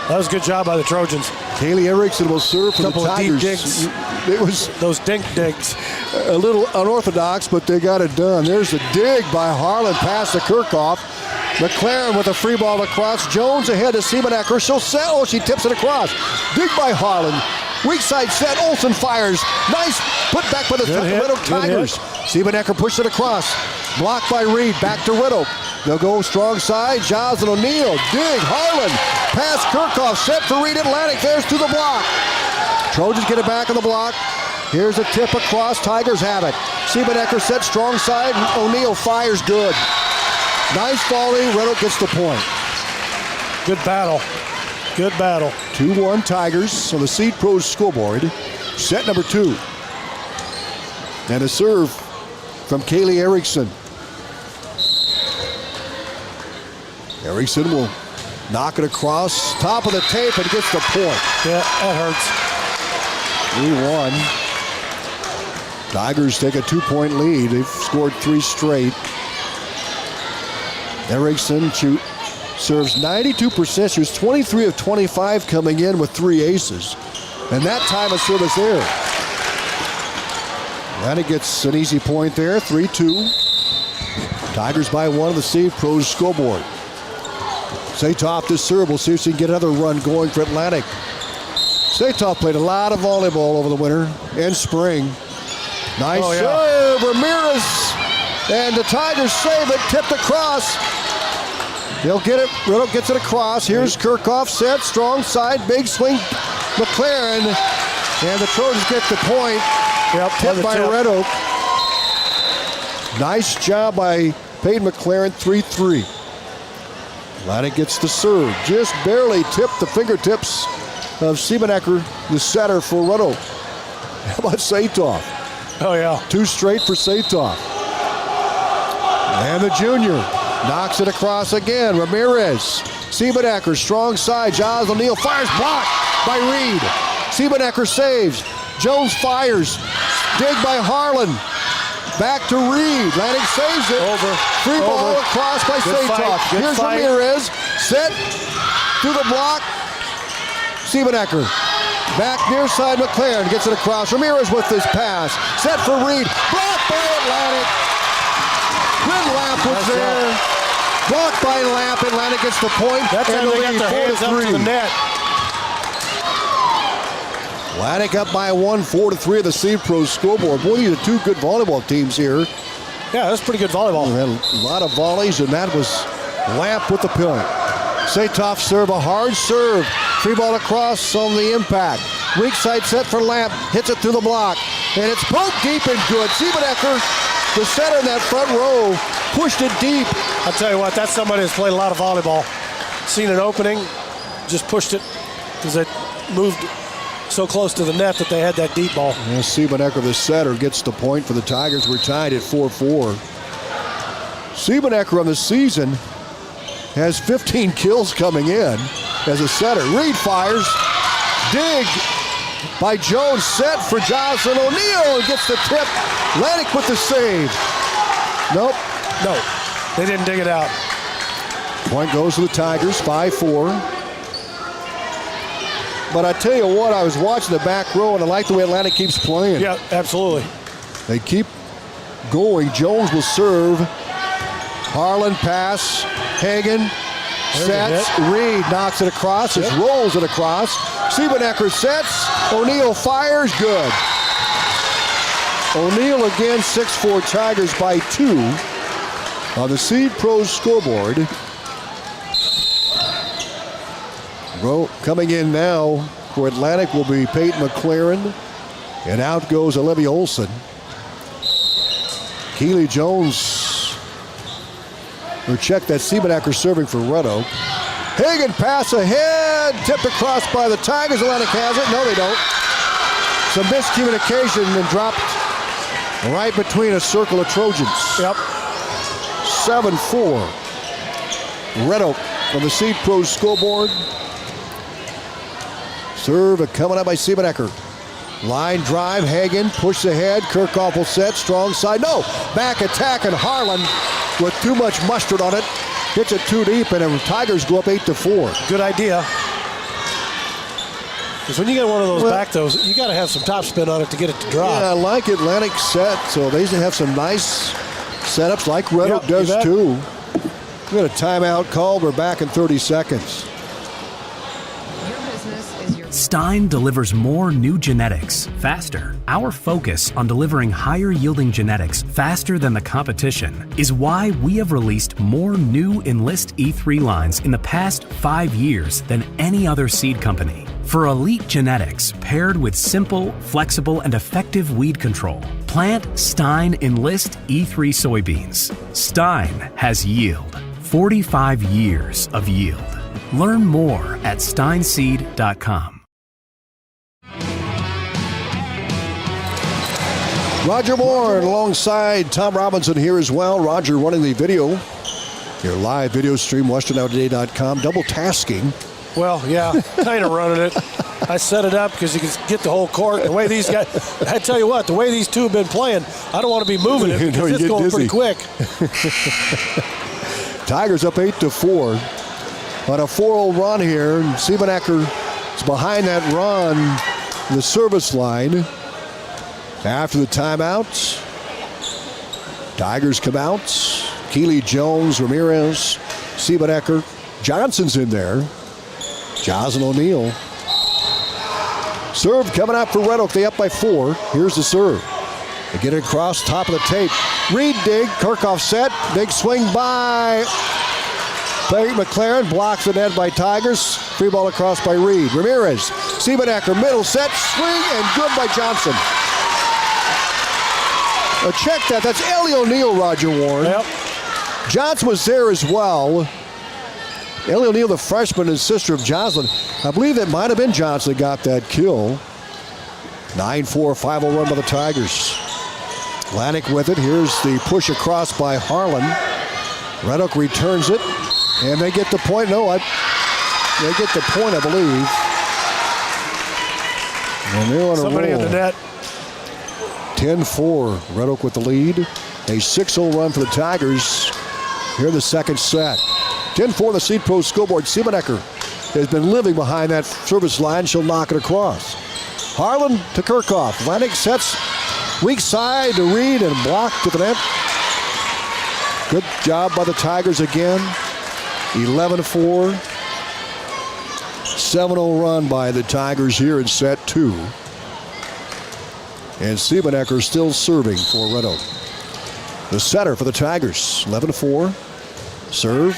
That was a good job by the Trojans. Kaylee Erickson will serve for the Couple of Tigers. deep digs. It was those dink digs. A little unorthodox, but they got it done. There's a dig by Harlan past the Kirchhoff. McLaren with a free ball across. Jones ahead to Siebenecker. She'll set. Oh, she tips it across. Dig by Harlan. Weak side set. Olsen fires. Nice put back by the Riddle Tigers. Siebenecker pushed it across. Blocked by Reed. Back to Riddle. They'll go strong side. Jocelyn O'Neill. Dig. Harlan. Pass Kirchhoff. Set for Reed Atlantic. There's to the block. Trojans get it back on the block. Here's a tip across. Tigers have it. Siebenecker set strong side. O'Neill fires good. Nice volley. Riddle gets the point. Good battle. Good battle. 2-1 Tigers on the Seed Pros scoreboard. Set number 2. And a serve from Kaylee Erickson. Erickson will knock it across. Top of the tape and gets the point. Yeah, that hurts. 3-1. Tigers take a 2-point lead. They've scored 3 straight. Erickson serves 92%. She was 23 of 25 coming in with 3 aces. And that time of service there. Atlantic gets an easy point there, 3-2. Tigers by 1 on the Seed Pros scoreboard. Satoff to serve. We'll see if she can get another run going for Atlantic. Satoff played a lot of volleyball over the winter and spring. Nice serve, Ramirez. And the Tigers save it, tipped across. They'll get it, Riddle gets it across. Here's Kirchhoff set, strong side, big swing, McLaren. And the Trojans get the point. Tipped by Red Oak. Nice job by Peyton McLaren, 3-3. Atlantic gets the serve. Just barely tipped the fingertips of Siebenecker, the setter for Red Oak. How about Satoff? Oh, yeah. 2 straight for Satoff. And the junior knocks it across again. Ramirez. Siebenecker, strong side. Giles O'Neill fires, blocked by Reed. Siebenecker saves. Jones fires. Dig by Harlan. Back to Reed. Atlantic saves it. Over. Free ball across by Satoff. Here's Ramirez. Set through the block. Siebenecker. Back near side, McLaren gets it across. Ramirez with this pass. Set for Reed. Blocked by Atlantic. Good Lamp was there. Blocked by Lamp. Atlantic gets the point. That's how they got their hands up to the net. Atlantic up by 1, 4-3 of the Seed Pros scoreboard. Boy, these are 2 good volleyball teams here. Yeah, that's pretty good volleyball. We had a lot of volleys, and that was Lamp with the point. Satoff serve, a hard serve. Free ball across on the impact. Weak side set for Lamp. Hits it through the block. And it's poked deep and good. Siebenecker, the setter in that front row, pushed it deep. I'll tell you what, that's somebody that's played a lot of volleyball. Seen an opening, just pushed it because it moved so close to the net that they had that deep ball. And Siebenecker, the setter, gets the point for the Tigers. We're tied at 4-4. Siebenecker on the season has 15 kills coming in as a setter. Reed fires. Dig by Jones. Set for Jocelyn O'Neill and gets the tip. Atlantic with the save. Nope. No, they didn't dig it out. Point goes to the Tigers, 5-4. But I tell you what, I was watching the back row and I like the way Atlantic keeps playing. Yeah, absolutely. They keep going. Jones will serve. Harlan pass. Hagen sets. Reed knocks it across. Just rolls it across. Siebenecker sets. O'Neill fires. Good. O'Neill again, 6-4 Tigers by 2 on the Seed Pros scoreboard. Coming in now for Atlantic will be Peyton McLaren. And out goes Olivia Olsen. Keely Jones. Or check that Siebenecker serving for Red Oak. Hagen pass ahead. Tipped across by the Tigers. Atlantic has it. No, they don't. Some miscommunication and dropped right between a circle of Trojans. Yep. 7-4. Red Oak on the Seed Pros scoreboard. Serve coming up by Siebenecker. Line drive, Hagen, push ahead. Kirkhoff will set, strong side. No, back attack, and Harlan with too much mustard on it. Hits it too deep, and the Tigers go up 8-4. Good idea. Because when you get one of those back throws, you got to have some topspin on it to get it to drop. Yeah, I like Atlantic set, so they have some nice setups like Red Oak does too. We got a timeout called. We're back in 30 seconds. Stein delivers more new genetics faster. Our focus on delivering higher yielding genetics faster than the competition is why we have released more new Enlist E3 lines in the past 5 years than any other seed company. For elite genetics paired with simple, flexible, and effective weed control, plant Stein Enlist E3 soybeans. Stein has yield. 45 years of yield. Learn more at steinseed.com. Roger Warne alongside Tom Robinson here as well. Roger running the video. Your live video stream, WesternOutToday.com. Double tasking. Well, yeah, kind of running it. I set it up because you can get the whole court. The way these guys, I tell you what, the way these two have been playing, I don't want to be moving it because it's going pretty quick. Tigers up 8-4 on a 4-0 run here. And Siebenecker is behind that run, the service line. After the timeout, Tigers come out. Keeley, Jones, Ramirez, Siebenecker. Johnson's in there. Joslyn O'Neill. Serve coming out for Red Oak. They up by 4. Here's the serve. They get it across top of the tape. Reed dig. Kirkhoff set. Big swing by McLaren. Blocks the net by Tigers. Free ball across by Reed. Ramirez. Siebenecker. Middle set. Swing and good by Johnson. Check that. That's Ellie O'Neill, Roger Warne. Yep. Johnson was there as well. Ellie O'Neill, the freshman and sister of Joslyn. I believe it might have been Johnson that got that kill. 9-4, 5-0 run by the Tigers. Atlantic with it. Here's the push across by Harlan. Red Oak returns it. And they get the point. No, they get the point, I believe. And they're on somebody a roll. in the net. 10-4, Red Oak with the lead. A 6-0 run for the Tigers. Here in the second set. 10-4, the Seed Pro scoreboard. Siebenecker has been living behind that service line. She'll knock it across. Harlan to Kirkhoff. Atlantic sets weak side to Reed and blocked to the net. Good job by the Tigers again. 11-4. 7-0 run by the Tigers here in set 2. And Siebenecker still serving for Red Oak. The setter for the Tigers. 11-4. Serve.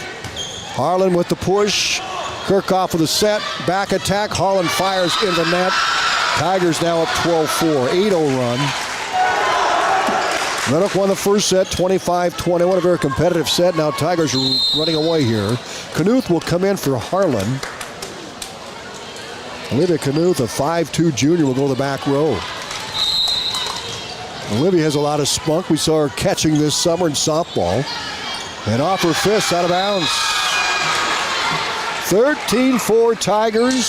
Harlan with the push. Kirkhoff with the set. Back attack. Harlan fires in the net. Tigers now up 12-4. 8-0 run. Red Oak won the first set, 25-21. A very competitive set. Now Tigers are running away here. Knuth will come in for Harlan. Olivia Knuth, a 5'2 junior, will go to the back row. Olivia has a lot of spunk. We saw her catching this summer in softball. And off her fist, out of bounds. 13-4 Tigers,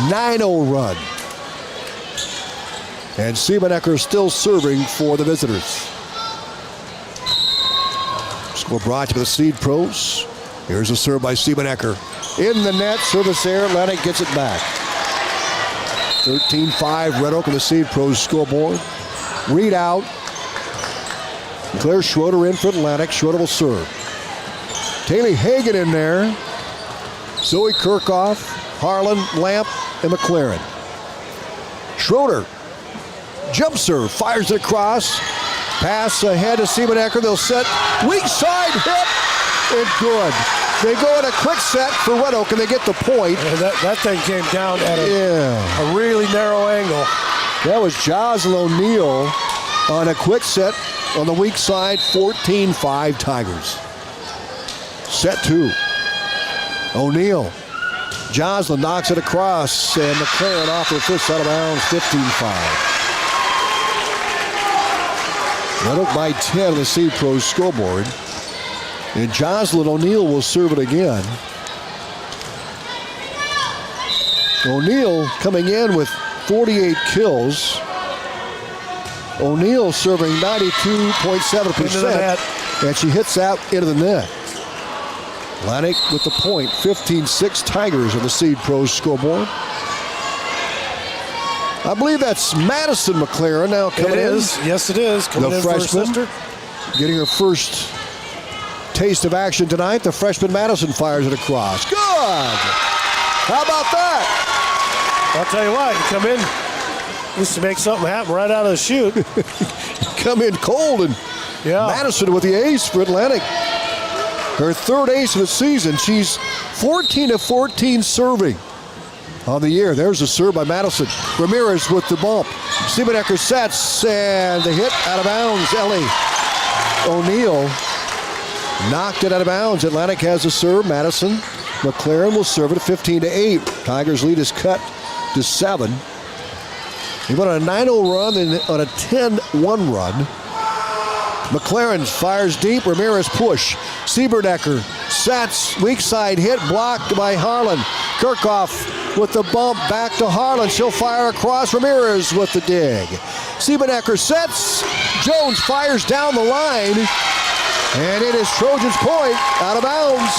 9-0 run. And Siebenecker still serving for the visitors. Score brought to the Seed Pros. Here's a serve by Siebenecker. In the net, service there, Atlantic gets it back. 13-5, Red Oak on the Seed Pros scoreboard. Reed out. Claire Schroeder in for Atlantic. Schroeder will serve. Taylor Hagen in there. Zoe Kirkhoff, Harlan, Lamp, and McLaren. Schroeder. Jump serve. Fires it across. Pass ahead to Siebenecker. They'll set. Weak side hit. And good. They go in a quick set for Red Oak, and they get the point. And that thing came down at a really narrow angle. That was Joslyn O'Neill on a quick set on the weak side. 14-5 Tigers. Set 2. O'Neill. Joslyn knocks it across, and McLaren off her fist out of bounds. 15-5. Red Oak by 10 on the Seed Pros scoreboard. And Joslyn O'Neill will serve it again. O'Neill coming in with 48 kills. O'Neal serving 92.7%. And she hits that into the net. Atlantic with the point. 15-6 Tigers on the Seed Pros scoreboard. I believe that's Madison McLaren now coming in. It is. Yes, it is. Coming the in for her freshman. sister. Getting her first taste of action tonight. The freshman Madison fires it across. Good! How about that? I'll tell you what, you come in, used to make something happen right out of the chute. Come in cold, and Madison with the ace for Atlantic. Her third ace of the season. She's 14 of 14 serving on the year. There's a serve by Madison. Ramirez with the bump. Siebenecker sets, and the hit out of bounds. Ellie O'Neal knocked it out of bounds. Atlantic has a serve. Madison McLaren will serve it at 15-8. Tigers' lead is cut to 7. He went on a 9-0 run and on a 10-1 run. McLaren fires deep. Ramirez push. Siebenecker sets. Weak side hit blocked by Harlan. Kirchhoff with the bump back to Harlan. She'll fire across. Ramirez with the dig. Siebenecker sets. Jones fires down the line. And it is Trojans' point out of bounds.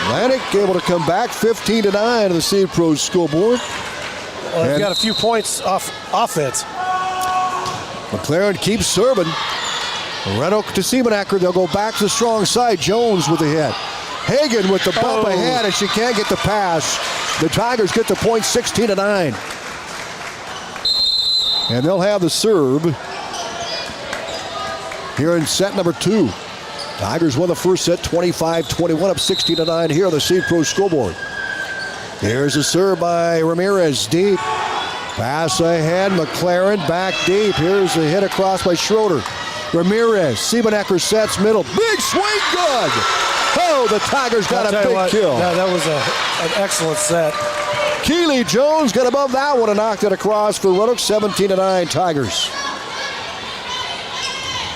Atlantic able to come back 15-9 on the Seed Pros scoreboard. Well, they've got a few points off offense. McLaren keeps serving. Red Oak to Siebenecker. They'll go back to the strong side. Jones with the hit. Hagen with the bump ahead, and she can't get the pass. The Tigers get the point 16-9. And they'll have the serve here in set number 2. Tigers won the first set 25-21, up 16-9 here on the Seed Pro scoreboard. Here's a serve by Ramirez, deep. Pass ahead, McLaren back deep. Here's a hit across by Schroeder. Ramirez, Siebenecker sets middle. Big swing, good! Oh, the Tigers got a big kill. Yeah, that was an excellent set. Keely Jones got above that one and knocked it across for Red Oak, 17-9 Tigers.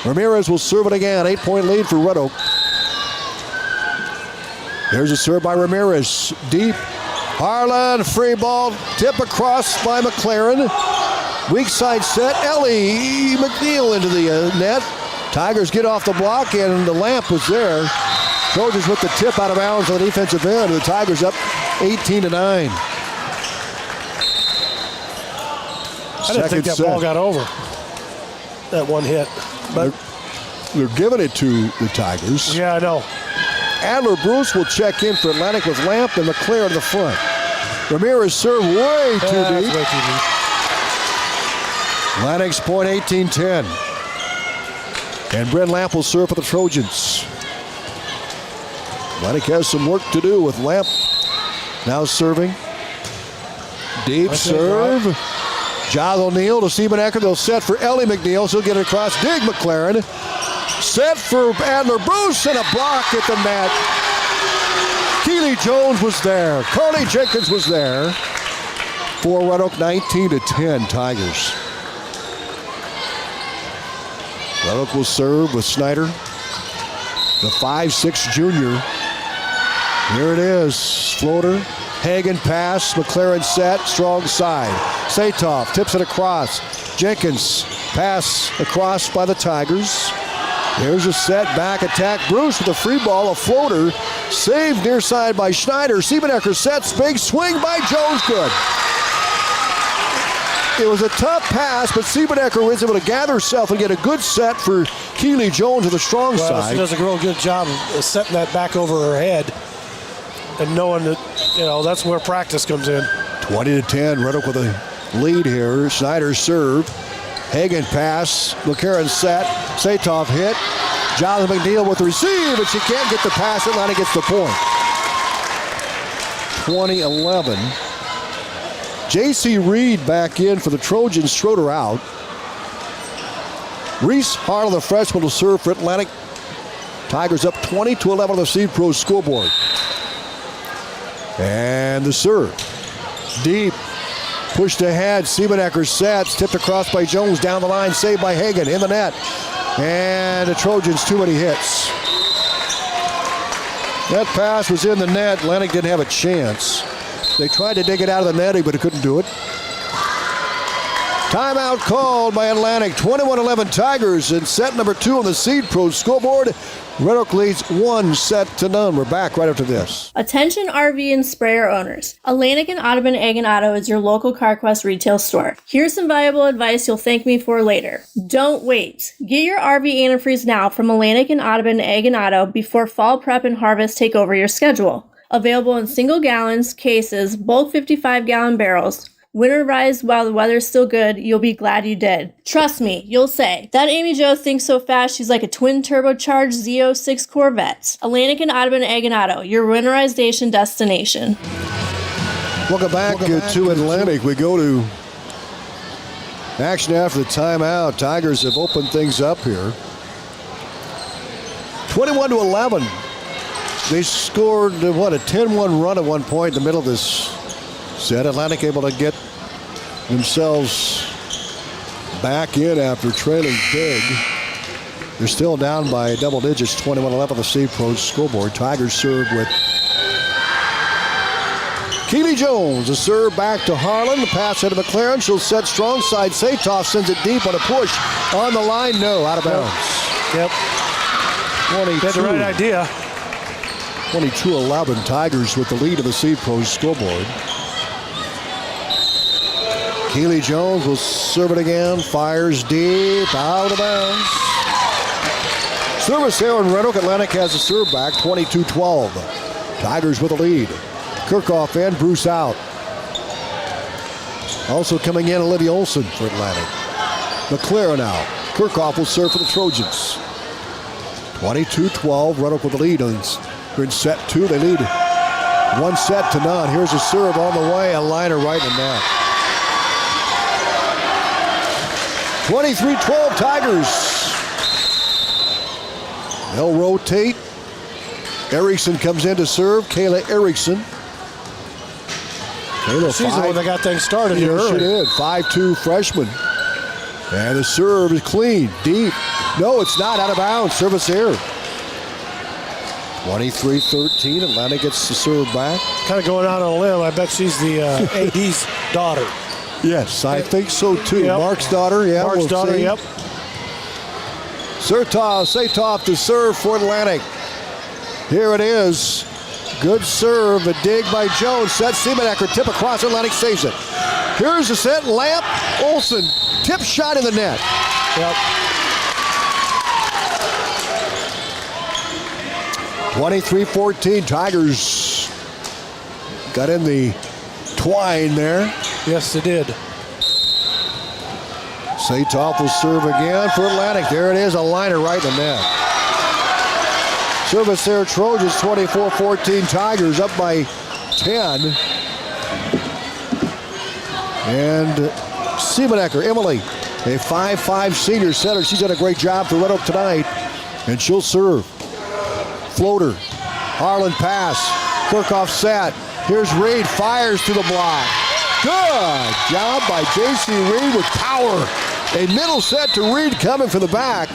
Ramirez will serve it again. 8-point lead for Red Oak. Here's a serve by Ramirez. Deep. Harlan, free ball. Tip across by McLaren. Weak side set. Ellie McNeil into the net. Tigers get off the block, and the lamp was there. Trojans with the tip out of bounds on the defensive end. The Tigers up 18-9. I didn't think that ball got over. That one hit. But they're giving it to the Tigers. Yeah, I know. Adler Bruce will check in for Atlantic with Lamp and McClare in the front. Ramirez serve way too deep. Way too deep. Atlantic's point 18-10. And Brent Lamp will serve for the Trojans. Atlantic has some work to do with Lamp now serving. Deep serve. John O'Neal to Siebenecker. They'll set for Ellie McNeil. She'll get it across. Dig McLaren. Set for Adler Bruce and a block at the net. Keely Jones was there. Carly Jenkins was there. For Red Oak, 19-10 Tigers. Red Oak will serve with Snyder. The 5'6" junior. Here it is. Floater. Hagen pass. McLaren set. Strong side. Satoff tips it across. Jenkins pass across by the Tigers. Here's a set back attack. Bruce with a free ball. A floater. Saved near side by Schneider. Siebenecker sets. Big swing by Jones. Good. It was a tough pass, but Siebenecker was able to gather herself and get a good set for Keely Jones with the strong side. She does a real good job of setting that back over her head and knowing that, that's where practice comes in. 20-10, Red Oak with a lead here. Schneider serve. Hagen pass. McCarron set. Satoff hit. Jonathan McNeil with the receive, but she can't get the pass. Atlanta gets the point. 20-11. J.C. Reed back in for the Trojans. Schroeder out. Reese Harlan, the freshman, will serve for Atlantic. Tigers up 20-11 on the Seed Pro scoreboard. And the serve. Deep. Pushed ahead. Siebenecker sets. Tipped across by Jones. Down the line. Saved by Hagen. In the net. And the Trojans too many hits. That pass was in the net. Atlantic didn't have a chance. They tried to dig it out of the netting, but it couldn't do it. Timeout called by Atlantic. 21-11 Tigers in set number 2 on the Seed Pro scoreboard. Red Oak leads 1-0. We're back right after this. Attention RV and sprayer owners. Atlantic and Audubon Ag and Auto is your local CarQuest retail store. Here's some valuable advice you'll thank me for later. Don't wait. Get your RV antifreeze now from Atlantic and Audubon Ag and Auto before fall prep and harvest take over your schedule. Available in single gallons, cases, bulk 55-gallon barrels. Winterize while the weather's still good, you'll be glad you did. Trust me, you'll say, that Amy Jo thinks so fast she's like a twin-turbocharged Z06 Corvette. Atlantic and Audubon Ag and Auto, your winterization destination. Welcome back to Atlantic. We go to action after the timeout. Tigers have opened things up here. 21-11. They scored, a 10-1 run at one point in the middle of this set. Atlantic able to get themselves back in after trailing big. They're still down by double digits, 21-11 on the Seed Pro scoreboard. Tigers serve with Keely Jones. A serve back to Harlan. The pass into McLaren. She'll set strong side. Satoff sends it deep on a push. On the line, no. Out of bounds. Yep. 22. Had the right idea. 22-11 Tigers with the lead of the Seed Pro scoreboard. Keely Jones will serve it again. Fires deep. Out of bounds. Service here in Red Oak. Atlantic has a serve back. 22-12. Tigers with the lead. Kirchhoff and Bruce out. Also coming in, Olivia Olson for Atlantic. McLaren out. Kirchhoff will serve for the Trojans. 22-12. Red Oak with the lead. They're in set 2. They lead 1-0. Here's a serve on the way. A liner right in the net. 23-12 Tigers. They'll rotate. Erickson comes in to serve. Kayla Erickson. Kayla, she's the one that got things started here early. She did. 5'2" freshman. And the serve is clean, deep. No, it's not. Out of bounds. Service here. 23-13. Atlanta gets the serve back. Kind of going out on a limb. I bet she's the AD's daughter. Yes, I think so too. Yep. Mark's daughter, yeah. Mark's daughter, see. yep. Satoff to serve for Atlantic. Here it is. Good serve, a dig by Jones. Set Siebenecker, tip across, Atlantic saves it. Here's the set, Lamp, Olsen. Tip shot in the net. Yep. 23-14, Tigers got in the twine there. Yes, they did. Satoff will serve again for Atlantic. There it is, a liner right in the net. Service there, Trojans, 24-14. Tigers up by 10. And Siebenecker, Emily, a 5'5" senior setter. She's done a great job for Red Oak tonight. And she'll serve. Floater. Harlan pass. Kirchhoff set. Here's Reed, fires to the block. Good job by J.C. Reed with power. A middle set to Reed coming from the back.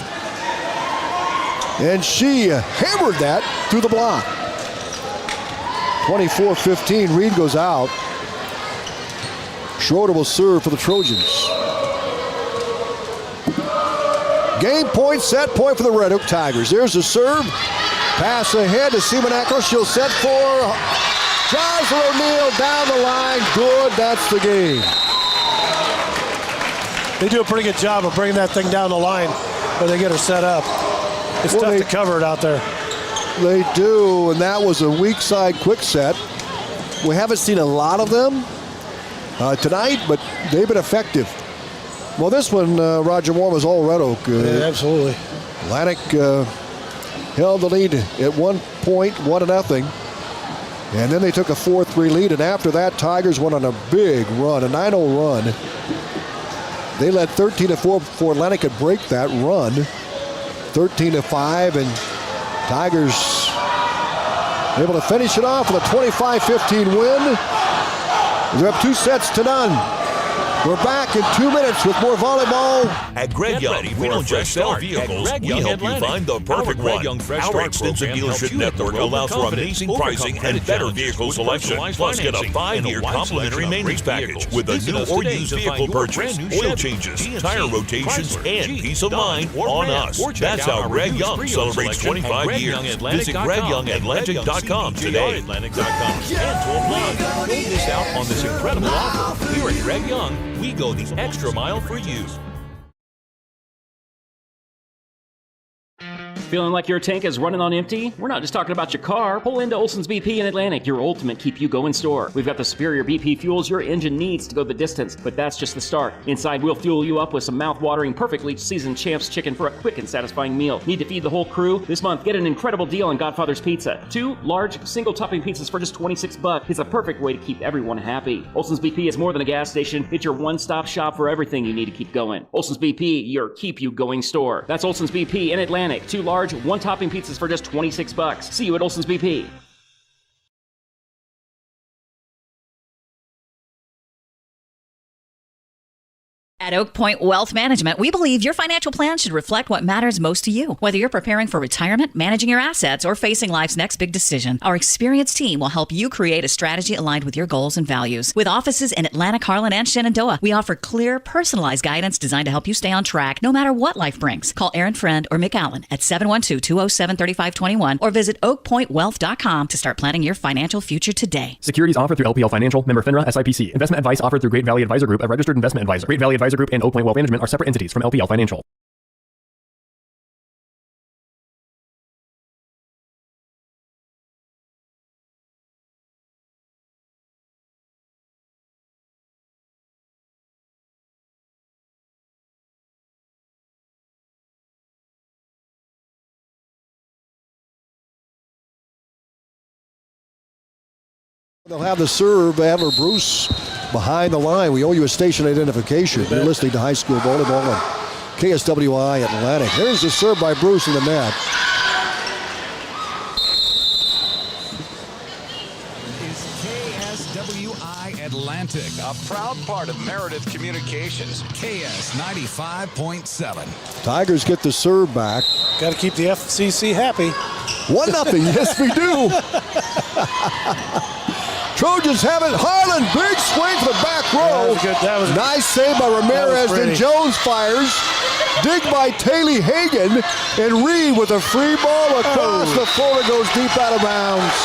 And she hammered that through the block. 24-15, Reed goes out. Schroeder will serve for the Trojans. Game point, set point for the Red Oak Tigers. There's the serve. Pass ahead to Siebenecker. She'll set for Jocelyn O'Neill down the line. Good, that's the game. They do a pretty good job of bringing that thing down the line when they get her set up. It's tough to cover it out there. They do, and that was a weak side quick set. We haven't seen a lot of them tonight, but they've been effective. Well, this one, Roger Moore, was all Red Oak. Yeah, absolutely. Atlantic held the lead at 1 point, 1-0. And then they took a 4-3 lead, and after that, Tigers went on a big run, a 9-0 run. They led 13-4 before Atlantic could break that run. 13-5, and Tigers able to finish it off with a 25-15 win. They're up 2-0. We're back in 2 minutes with more volleyball. At Greg Young, we don't just sell vehicles, we help you find the perfect one. Our extensive dealership network allows for amazing pricing and better vehicle selection. Plus, get a 5-year complimentary maintenance package with a new or used vehicle purchase, oil changes, tire rotations, and peace of mind on us. That's how Greg Young celebrates 25 years. Visit GregYoungAtlantic.com today. And to apply, don't miss out on this incredible offer. Here at Greg Young, we go the extra mile for you. Feeling like your tank is running on empty? We're not just talking about your car. Pull into Olson's BP in Atlantic, your ultimate keep-you-going store. We've got the superior BP fuels your engine needs to go the distance, but that's just the start. Inside, we'll fuel you up with some mouth-watering, perfectly seasoned Champs chicken for a quick and satisfying meal. Need to feed the whole crew? This month, get an incredible deal on Godfather's Pizza. 2 large, single-topping pizzas for just $26. It's a perfect way to keep everyone happy. Olson's BP is more than a gas station. It's your one-stop shop for everything you need to keep going. Olson's BP, your keep-you-going store. That's Olson's BP in Atlantic. 2 large, one-topping pizzas for just $26. See you at Olson's BP. At Oak Point Wealth Management, we believe your financial plan should reflect what matters most to you. Whether you're preparing for retirement, managing your assets, or facing life's next big decision, our experienced team will help you create a strategy aligned with your goals and values. With offices in Atlanta, Harlan, and Shenandoah, we offer clear, personalized guidance designed to help you stay on track no matter what life brings. Call Aaron Friend or Mick Allen at 712-207-3521 or visit oakpointwealth.com to start planning your financial future today. Securities offered through LPL Financial, member FINRA, SIPC. Investment advice offered through Great Valley Advisor Group, a registered investment advisor. Great Valley Advisor Group and Oak Point Wealth Management are separate entities from LPL Financial. They'll have the serve, Adler Bruce behind the line. We owe you a station identification. You're listening to high school volleyball on KSWI Atlantic. There's the serve by Bruce in the net. KSWI Atlantic, a proud part of Meredith Communications. KS 95.7. Tigers get the serve back. Got to keep the FCC happy. 1-0. Yes, we do. Trojans have it. Harlan, big swing for the back row. That was nice save by Ramirez. Then Jones fires. Dig by Taylor Hagan. And Reed with a free ball across the floor. It goes deep out of bounds.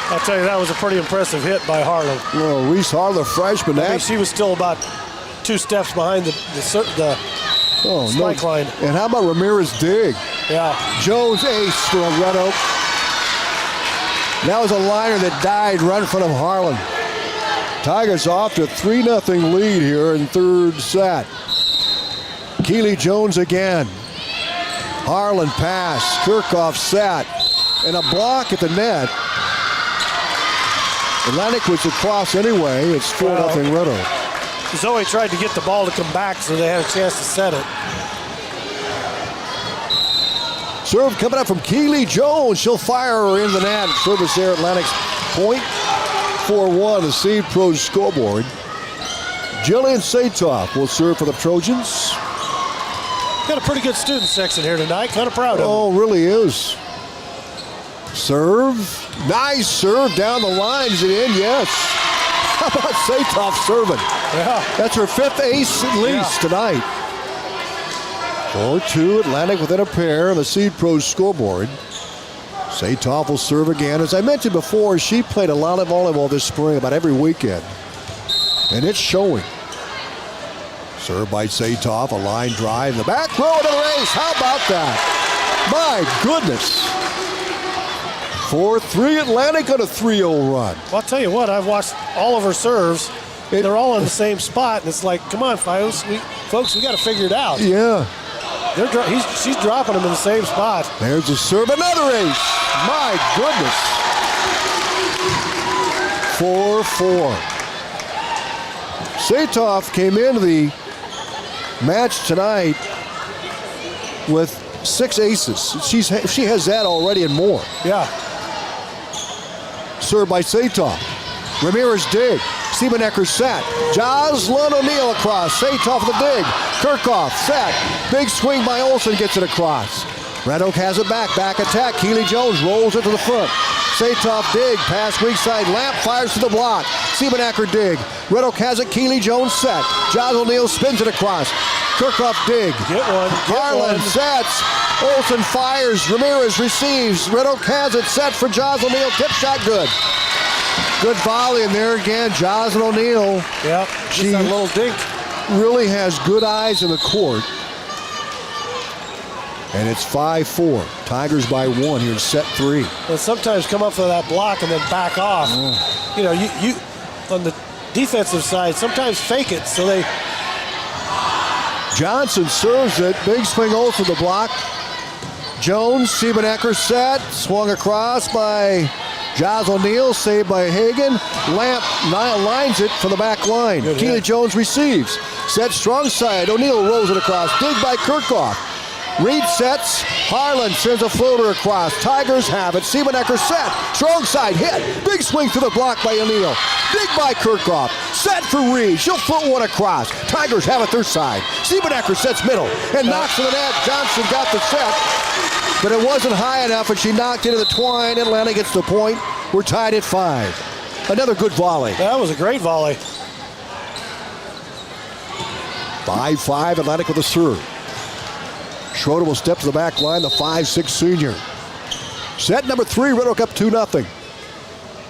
I'll tell you, that was a pretty impressive hit by Harlan. Well, Reese Harlan, the freshman. I mean, she was still about 2 steps behind the spike line. And how about Ramirez dig? Yeah. Jones ace for Red Oak. That was a liner that died right in front of Harlan. Tigers off to a 3-0 lead here in third set. Keely Jones again. Harlan pass. Kirchhoff set. And a block at the net. Atlantic was across anyway. It's 4-0 Red Oak. Zoe tried to get the ball to come back so they had a chance to set it. Serve coming up from Keely Jones. She'll fire her in the net. Service there, Atlantic's point. 4-1, the Seed Pros scoreboard. Jillian Satoff will serve for the Trojans. Got a pretty good student section here tonight. Kind of proud of them. Oh, really is. Serve. Nice serve down the line. Is it in? Yes. How about Satoff serving? Yeah. That's her 5th ace at least tonight. 4-2, Atlantic within a pair on the Seed Pros scoreboard. Satoff will serve again. As I mentioned before, she played a lot of volleyball this spring, about every weekend. And it's showing. Serve by Satoff, a line drive. The back row, another ace. How about that? My goodness. 4-3, Atlantic on a 3-0 run. Well, I'll tell you what, I've watched all of her serves. They're all in the same spot, and it's like, come on, folks, we got to figure it out. Yeah. She's dropping them in the same spot. There's a serve, another ace. My goodness. 4-4. Satoff came into the match tonight with 6 aces. She has that already and more. Yeah. Serve by Satoff. Ramirez dig. Siebenecker set. Joslyn O'Neill across. Satoff the dig. Kirchhoff set. Big swing by Olsen gets it across. Red Oak has it back. Back attack. Keely Jones rolls it to the front. Satoff dig. Pass weak side. Lamp fires to the block. Siebenecker dig. Red Oak has it. Keely Jones set. Joslyn O'Neill spins it across. Kirchhoff dig. Get one. Harlan sets. Olsen fires. Ramirez receives. Red Oak has it. Set for Joslyn O'Neill. Tip shot good. Good volley, and there again, Joslyn O'Neill. Yeah, she a little dink. Really has good eyes in the court. And it's 5-4. Tigers by 1 here in set 3. Well, sometimes come up for that block and then back off. You know, you on the defensive side, sometimes fake it, so they... Johnson serves it. Big swing Olsen the block. Jones, Siebenecker set. Swung across by Joslyn O'Neill, saved by Hagan. Lamp lines it for the back line. Keely Jones receives. Set strong side. O'Neill rolls it across. Dig by Kirchhoff. Reed sets. Harlan sends a floater across. Tigers have it. Siebenecker set. Strong side hit. Big swing to the block by O'Neill. Dig by Kirchhoff. Set for Reed. She'll foot one across. Tigers have it their side. Siebenecker sets middle and knocks to the net. Johnson got the set, but it wasn't high enough, and she knocked into the twine. Atlanta gets the point. We're tied at 5. Another good volley. That was a great volley. 5-5, Atlantic with a serve. Schroeder will step to the back line, the 5'6" senior. Set number 3, Red Oak up 2-0.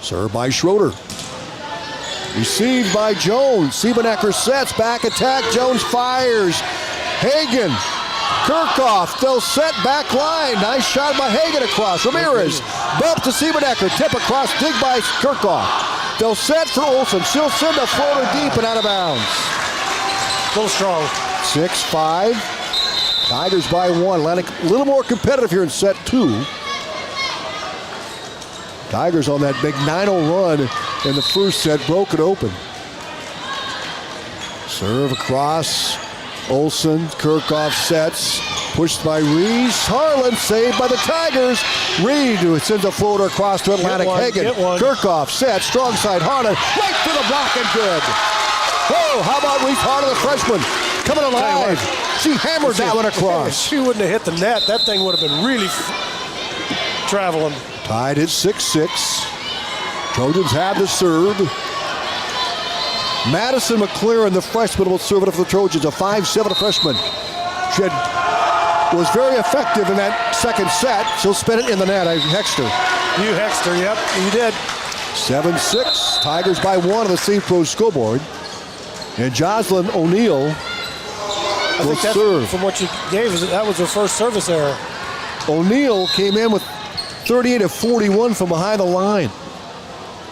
Served by Schroeder. Received by Jones. Siebenecker sets, back attack. Jones fires. Hagan. Kirchhoff, they'll set back line. Nice shot by Hagan across. Ramirez, bump to Siebenecker. Tip across, dig by Kirchhoff. They'll set for Olsen. She'll send a floater deep and out of bounds. A little strong. 6-5. Tigers by 1. Atlantic a little more competitive here in set 2. Tigers on that big 9-0 run in the first set, broke it open. Serve across. Olsen, Kirchhoff sets. Pushed by Reese. Harlan saved by the Tigers. Reed sends a floater across to Atlantic. Hagan. Kirchhoff sets. Strong side. Harlan right to the block and good. Oh, how about Reese Harlan, the freshman? Coming alive. She hammered that one across. If she wouldn't have hit the net, that thing would have been really traveling. Tied at 6-6. Trojans have the serve. Madison McLaren, the freshman, will serve it for the Trojans, a 5'7" freshman. She was very effective in that second set. She'll spin it in the net. I hexed her. You hexed her, yep, you did. 7-6. Tigers by 1 on the St. Pro scoreboard. And Joslyn O'Neill will serve. From what you gave us, that was her first service error. O'Neill came in with 38 of 41 from behind the line.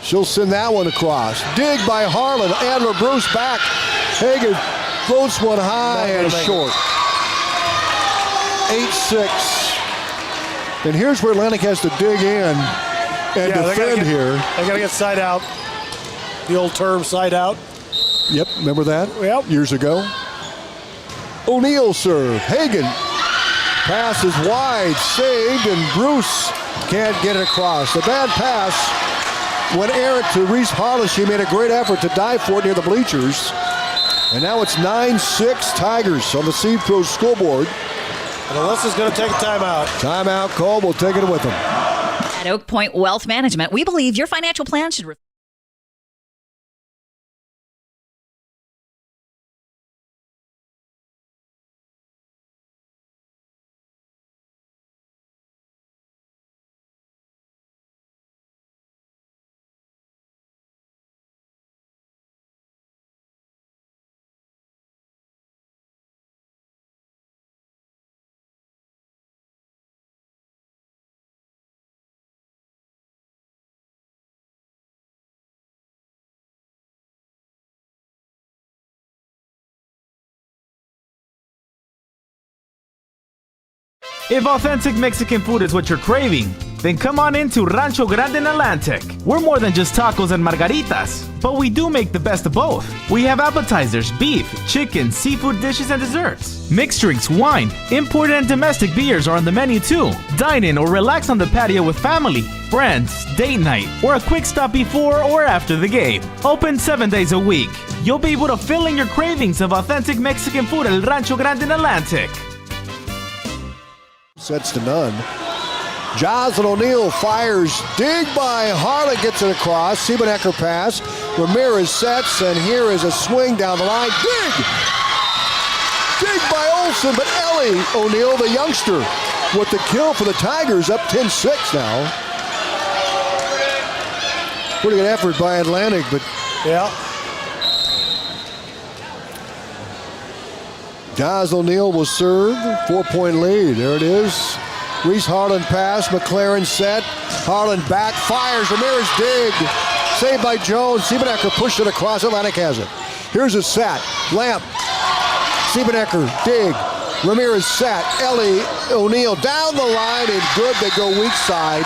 She'll send that one across. Dig by Harlan. Adler Bruce back. Hagan floats one high and short. 8-6. And here's where Atlantic has to dig in and defend here. They got to get side out. The old term, side out. Yep, remember that? Yep. Years ago. O'Neill serve. Hagan. Pass is wide. Saved, and Bruce can't get it across. The bad pass went errant to Reese Harlan. She made a great effort to dive for it near the bleachers. And now it's 9-6 Tigers on the Seed Pro scoreboard. And Alyssa's going to take a timeout. Timeout call. We'll take it with them. At Oak Point Wealth Management, we believe your financial plan should If authentic Mexican food is what you're craving, Then come on into Rancho Grande in Atlantic. We're more than just tacos and margaritas, but we do make the best of both. We have appetizers, beef, chicken, seafood dishes, and desserts. Mixed drinks, wine, imported and domestic beers are on the menu too. Dine in or relax on the patio with family, friends, date night, or a quick stop before or after the game. Open 7 days a week. You'll be able to fill in your cravings of authentic Mexican food at Rancho Grande in Atlantic. Sets to none. Jocelyn O'Neill fires. Dig by Harlan, gets it across. Siebenecker pass. Ramirez sets, and here is a swing down the line. Dig by Olsen, but Ellie O'Neill, the youngster, with the kill for the Tigers, up 10-6 now. Pretty good effort by Atlantic, but yeah. Jocelyn O'Neill will serve. 4-point lead. There it is. Reese Harlan pass, McLaren set. Harlan back, fires, Ramirez dig. Saved by Jones. Siebenecker pushed it across. Atlantic has it. Here's a set. Lamp. Siebenecker dig. Ramirez set. Ellie O'Neill down the line and good. They go weak side.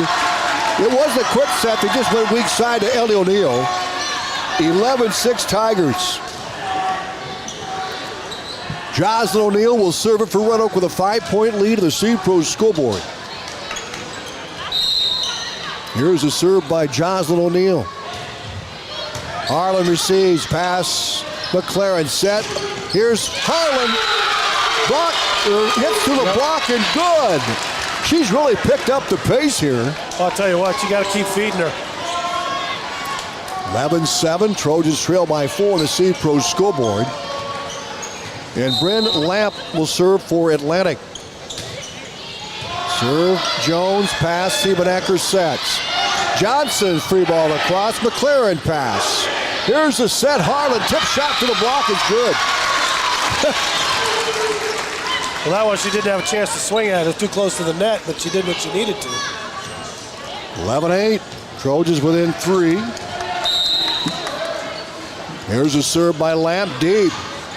It wasn't a quick set. They just went weak side to Ellie O'Neill. 11-6 Tigers. Jocelyn O'Neill will serve it for Red Oak with a 5-point lead to the C-Pros scoreboard. Here's a serve by Jocelyn O'Neill. Harlan receives, pass, McLaren set. Here's Harlan. Block, hits through the block and good. She's really picked up the pace here. I'll tell you what, you got to keep feeding her. 11-7, Trojans trail by 4 on the C-Pros scoreboard. And Bryn Lamp will serve for Atlantic. Serve, Jones, pass, Siebenecker sets. Johnson, free ball across, McLaren pass. Here's the set, Harlan, tip shot to the block is good. Well, that one she didn't have a chance to swing at. It was too close to the net, but she did what she needed to. 11-8, Trojans within 3. Here's a serve by Lamp, deep.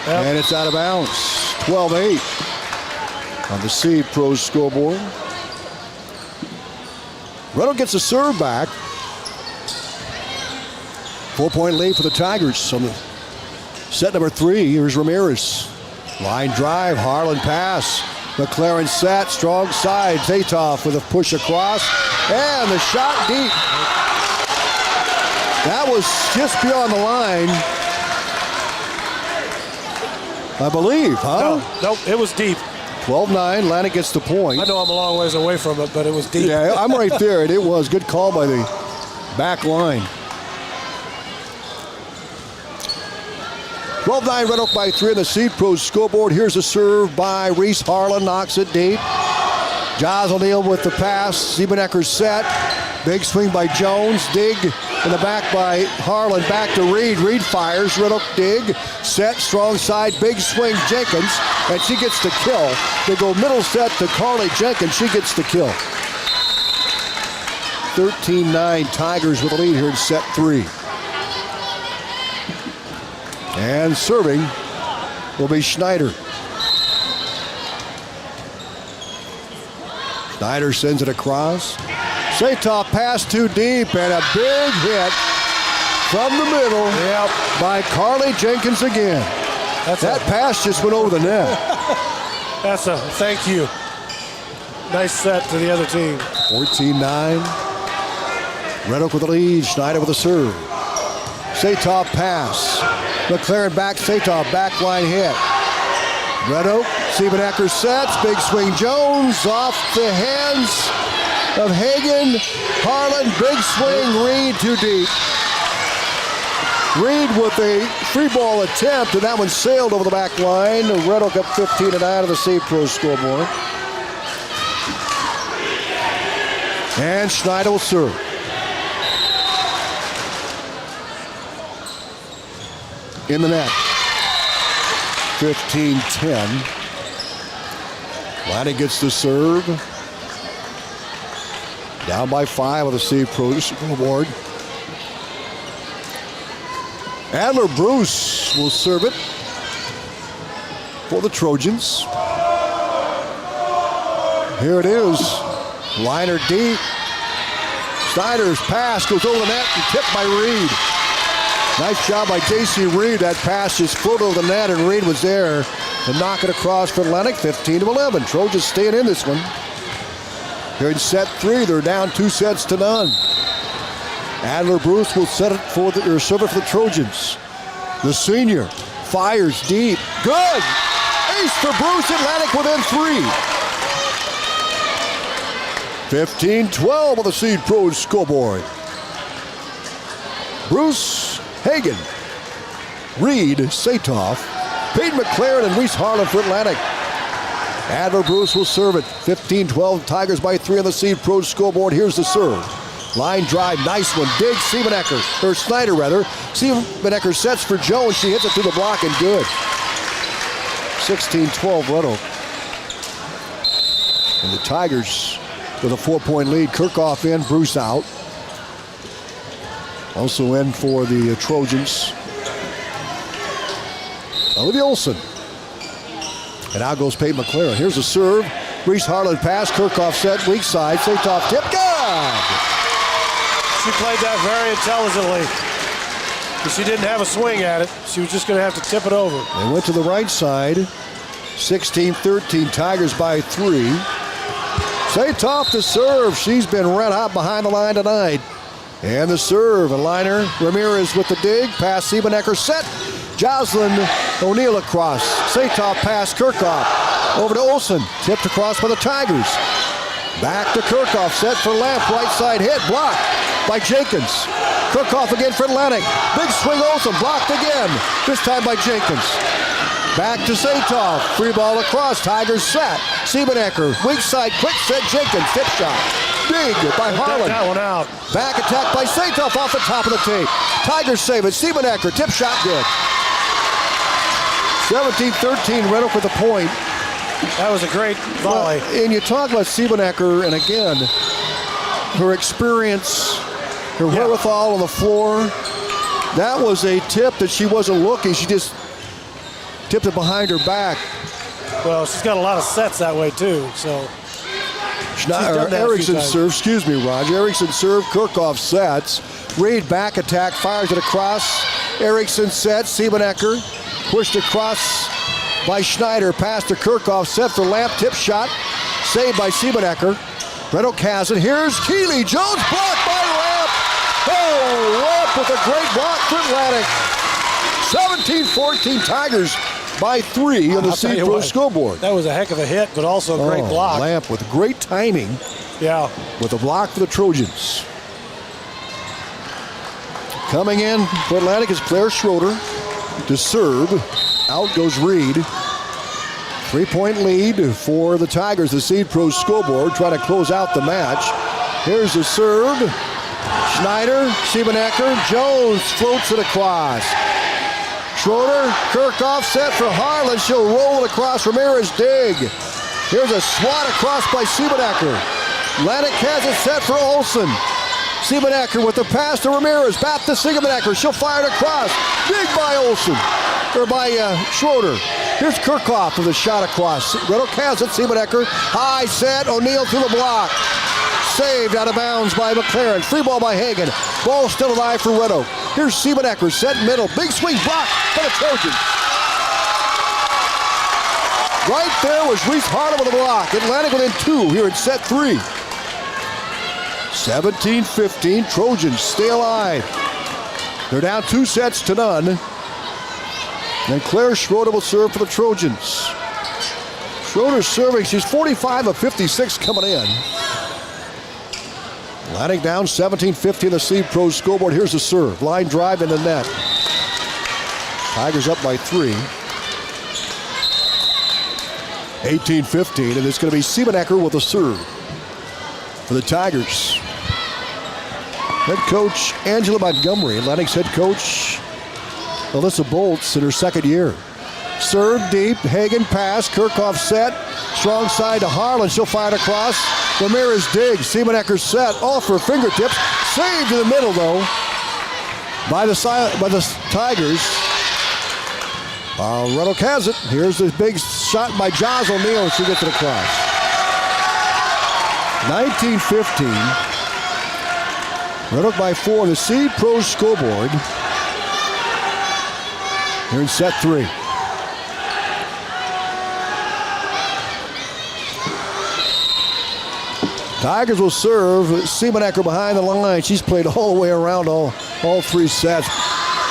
Yep. And it's out of bounds. 12-8 on the C-Pros scoreboard. Red Oak gets a serve back. 4-point lead for the Tigers on the set number 3. Here's Ramirez. Line drive, Harlan pass. McLaren set, strong side. Zatoff with a push across. And the shot deep. That was just beyond the line. I believe, huh? No, it was deep. 12-9, Atlantic gets the point. I know I'm a long ways away from it, but it was deep. Yeah, I'm right there, and it was. Good call by the back line. 12-9, Red Oak by 3 on the C-Pros scoreboard. Here's a serve by Reese Harlan, knocks it deep. Jocelyn O'Neill with the pass. Siebenecker set. Big swing by Jones. Dig in the back by Harlan. Back to Reed. Reed fires. Red Oak dig. Set. Strong side. Big swing. Jenkins. And she gets the kill. They go middle set to Carly Jenkins. She gets the kill. 13-9. Tigers with the lead here in set 3. And serving will be Schneider. Schneider sends it across. Zatoff pass too deep and a big hit from the middle by Carly Jenkins again. That pass just went over the net. That's a thank you. Nice set to the other team. 14-9. Red Oak with the lead. Schneider with a serve. Zatoff pass. McLaren back. Zatoff back line hit. Red Oak. Siebenecker sets. Big swing. Jones off the hands of Hagen. Harlan. Big swing. Reed too deep. Reed with a free ball attempt, and that one sailed over the back line. Red Oak up 15-9 of the C-Pros scoreboard. And Schneider will serve. In the net. 15-10. Lanny gets the serve. Down by 5 of the C-Pros scoreboard. Adler Bruce will serve it for the Trojans. Here it is. Liner deep. Snyder's pass goes over the net and tipped by Reed. Nice job by J.C. Reed. That pass just floated over the net, and Reed was there to knock it across for Atlantic. 15-11. Trojans staying in this one. Here in set 3, they're down 2-0. Adler Bruce will set it for serve it for the Trojans. The senior fires deep. Good! Ace for Bruce. Atlantic within 3. 15-12 on the Seed Pros scoreboard. Bruce, Hagen, Reed, Satoff, Peyton McLaren, and Reese Harlan for Atlantic. Adler Bruce will serve it. 15-12, Tigers by 3 on the Seed Pros scoreboard. Here's the serve. Line drive, nice one. Big Siebenecker, or Snyder rather. Siebenecker sets for Jones. She hits it through the block and good. 16-12 Red Oak. And the Tigers with a 4-point lead. Kirchhoff in, Bruce out. Also in for the Trojans, Olivia Olson. And out goes Peyton McLaren. Here's a serve. Reese Harlan pass. Kirchhoff set. Weak side. Satoff tip. Good! She played that very intelligently. But she didn't have a swing at it. She was just going to have to tip it over. They went to the right side. 16-13. Tigers by 3. Satoff to serve. She's been red hot behind the line tonight. And the serve, a liner. Ramirez with the dig. Pass Siebenecker set. Jocelyn O'Neill across. Satoff pass Kirchhoff. Over to Olsen. Tipped across by the Tigers. Back to Kirchhoff. Set for Lamp. Right side hit. Blocked by Jenkins. Kirchhoff again for Atlantic. Big swing Olsen. Blocked again. This time by Jenkins. Back to Satoff. Free ball across. Tigers set. Siebenecker. Weak side. Quick set. Jenkins. Tip shot. Big by Harlan. That one out. Back attack by Satoff off the top of the tape. Tigers save it. Siebenecker. Tip shot good. 17-13. Red Oak with a point. That was a great volley. Well, and you talk about Siebenecker, and again, her experience, her wherewithal on the floor. That was a tip that she wasn't looking. She just tipped it behind her back. Well, she's got a lot of sets that way too. So Erickson serve, excuse me, Roger. Erickson serve, Kirchhoff sets. Reed back attack, fires it across. Erickson sets, Siebenecker pushed across by Schneider. Pass to Kirchhoff, set for Lamp, tip shot. Saved by Siebenecker. Red Oak has it. Here's Keeley. Jones blocked by Lamp. Oh, Lamp with a great block for Atlantic. 17-14 Tigers by 3 on the Seed Pro scoreboard. That was a heck of a hit, but also a great block. Lamp with great timing. Yeah. With a block for the Trojans. Coming in for Atlantic is Claire Schroeder to serve. Out goes Reed. 3-point lead for the Tigers. The Seed Pro scoreboard trying to close out the match. Here's the serve. Schneider, Siebenecker, Jones floats it across. Schroeder, Kirchhoff set for Harlan. She'll roll it across. Ramirez dig. Here's a swat across by Siebenecker. Atlantic has it set for Olsen. Siebenecker with the pass to Ramirez. Back to Siebenecker. She'll fire it across. Dig by Olsen. Or by Schroeder. Here's Kirchhoff with a shot across. Red Oak has it. Siebenecker. High set. O'Neill through the block. Saved out of bounds by McLaren. Free ball by Hagen. Ball still alive for Red Oak. Here's Siebenecker. Set middle. Big swing block for the Trojans. Right there was Reese Harlan with a block. Atlantic within 2 here in set 3. 17-15. Trojans stay alive. They're down 2-0. And Claire Schroeder will serve for the Trojans. Schroeder serving. She's 45 of 56 coming in. Atlantic down 17-15 the Seed Pro scoreboard. Here's the serve. Line drive in the net. Tigers up by 3. 18-15, and it's going to be Siebenecker with a serve for the Tigers. Head coach Angela Montgomery, Atlantic's head coach Alyssa Bolts in her second year. Serve deep, Hagen pass, Kirchhoff set, strong side to Harlan, she'll fire it across. Ramirez digs, Siebenecker set, off her fingertips, saved in the middle though by the Tigers. Red Oak has it. Here's the big shot by Joz O'Neill. She gets it across. 19-15. Red Oak by 4 on the Seed Pro scoreboard. Here in set 3. Tigers will serve. Siebenecker behind the line. She's played all the way around all 3 sets.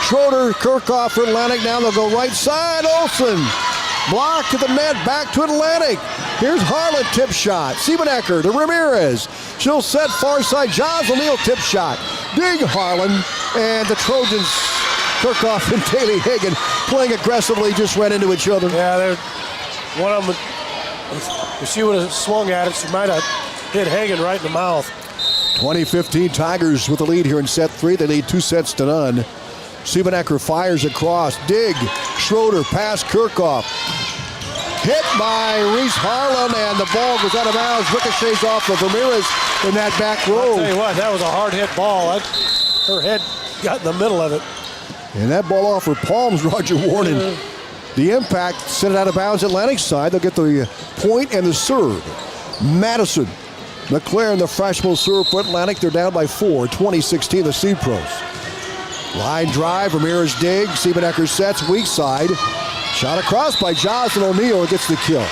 Schroeder, Kirchhoff for Atlantic. Now they'll go right side. Olsen. Block to the net. Back to Atlantic. Here's Harlan, tip shot. Siebenecker to Ramirez. She'll set far side. Giles O'Neill, tip shot. Dig Harlan. And the Trojans, Kirchhoff and Kaylee Hagan, playing aggressively, just ran into each other. Yeah, one of them, if she would have swung at it, she might have hit Hagan right in the mouth. 2015 Tigers with the lead here in set 3. They lead 2-0. Siebenecker fires across. Dig. Schroeder pass Kirchhoff. Hit by Reese Harlan, and the ball goes out of bounds. Ricochets off of Ramirez in that back row. I'll tell you what, that was a hard hit ball. Her head got in the middle of it. And that ball off her palms, Roger Warne. The impact sent it out of bounds Atlantic side. They'll get the point and the serve. Madison. McLaren, the freshman, will serve for Atlantic. They're down by 4. 2016, the Seed Pros. Line drive, Ramirez dig. Siebenecker sets, weak side. Shot across by Jocelyn O'Neill. Gets the kill.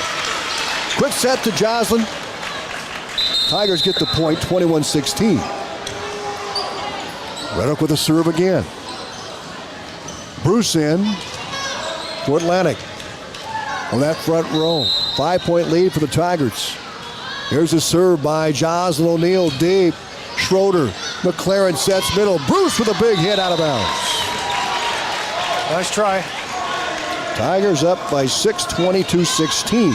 Quick set to Jocelyn. Tigers get the point, 21-16. Red Oak with a serve again. Bruce in for Atlantic on that front row. 5-point lead for the Tigers. Here's a serve by Jocelyn O'Neill deep. Schroeder, McLaren sets middle. Bruce with a big hit out of bounds. Nice try. Tigers up by 6, 22-16.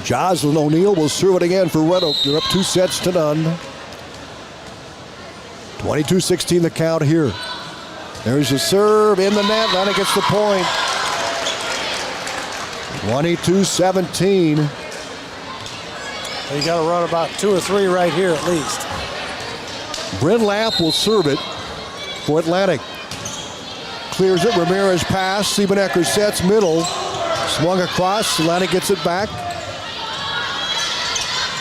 Jocelyn O'Neill will serve it again for Red Oak. They're up 2-0. 22-16 the count here. There's a serve in the net. Atlantic gets the point. 22-17. You got to run about 2 or 3 right here at least. Bryn Lapp will serve it for Atlantic. Clears it. Ramirez pass. Siebenecker sets middle. Swung across. Atlantic gets it back.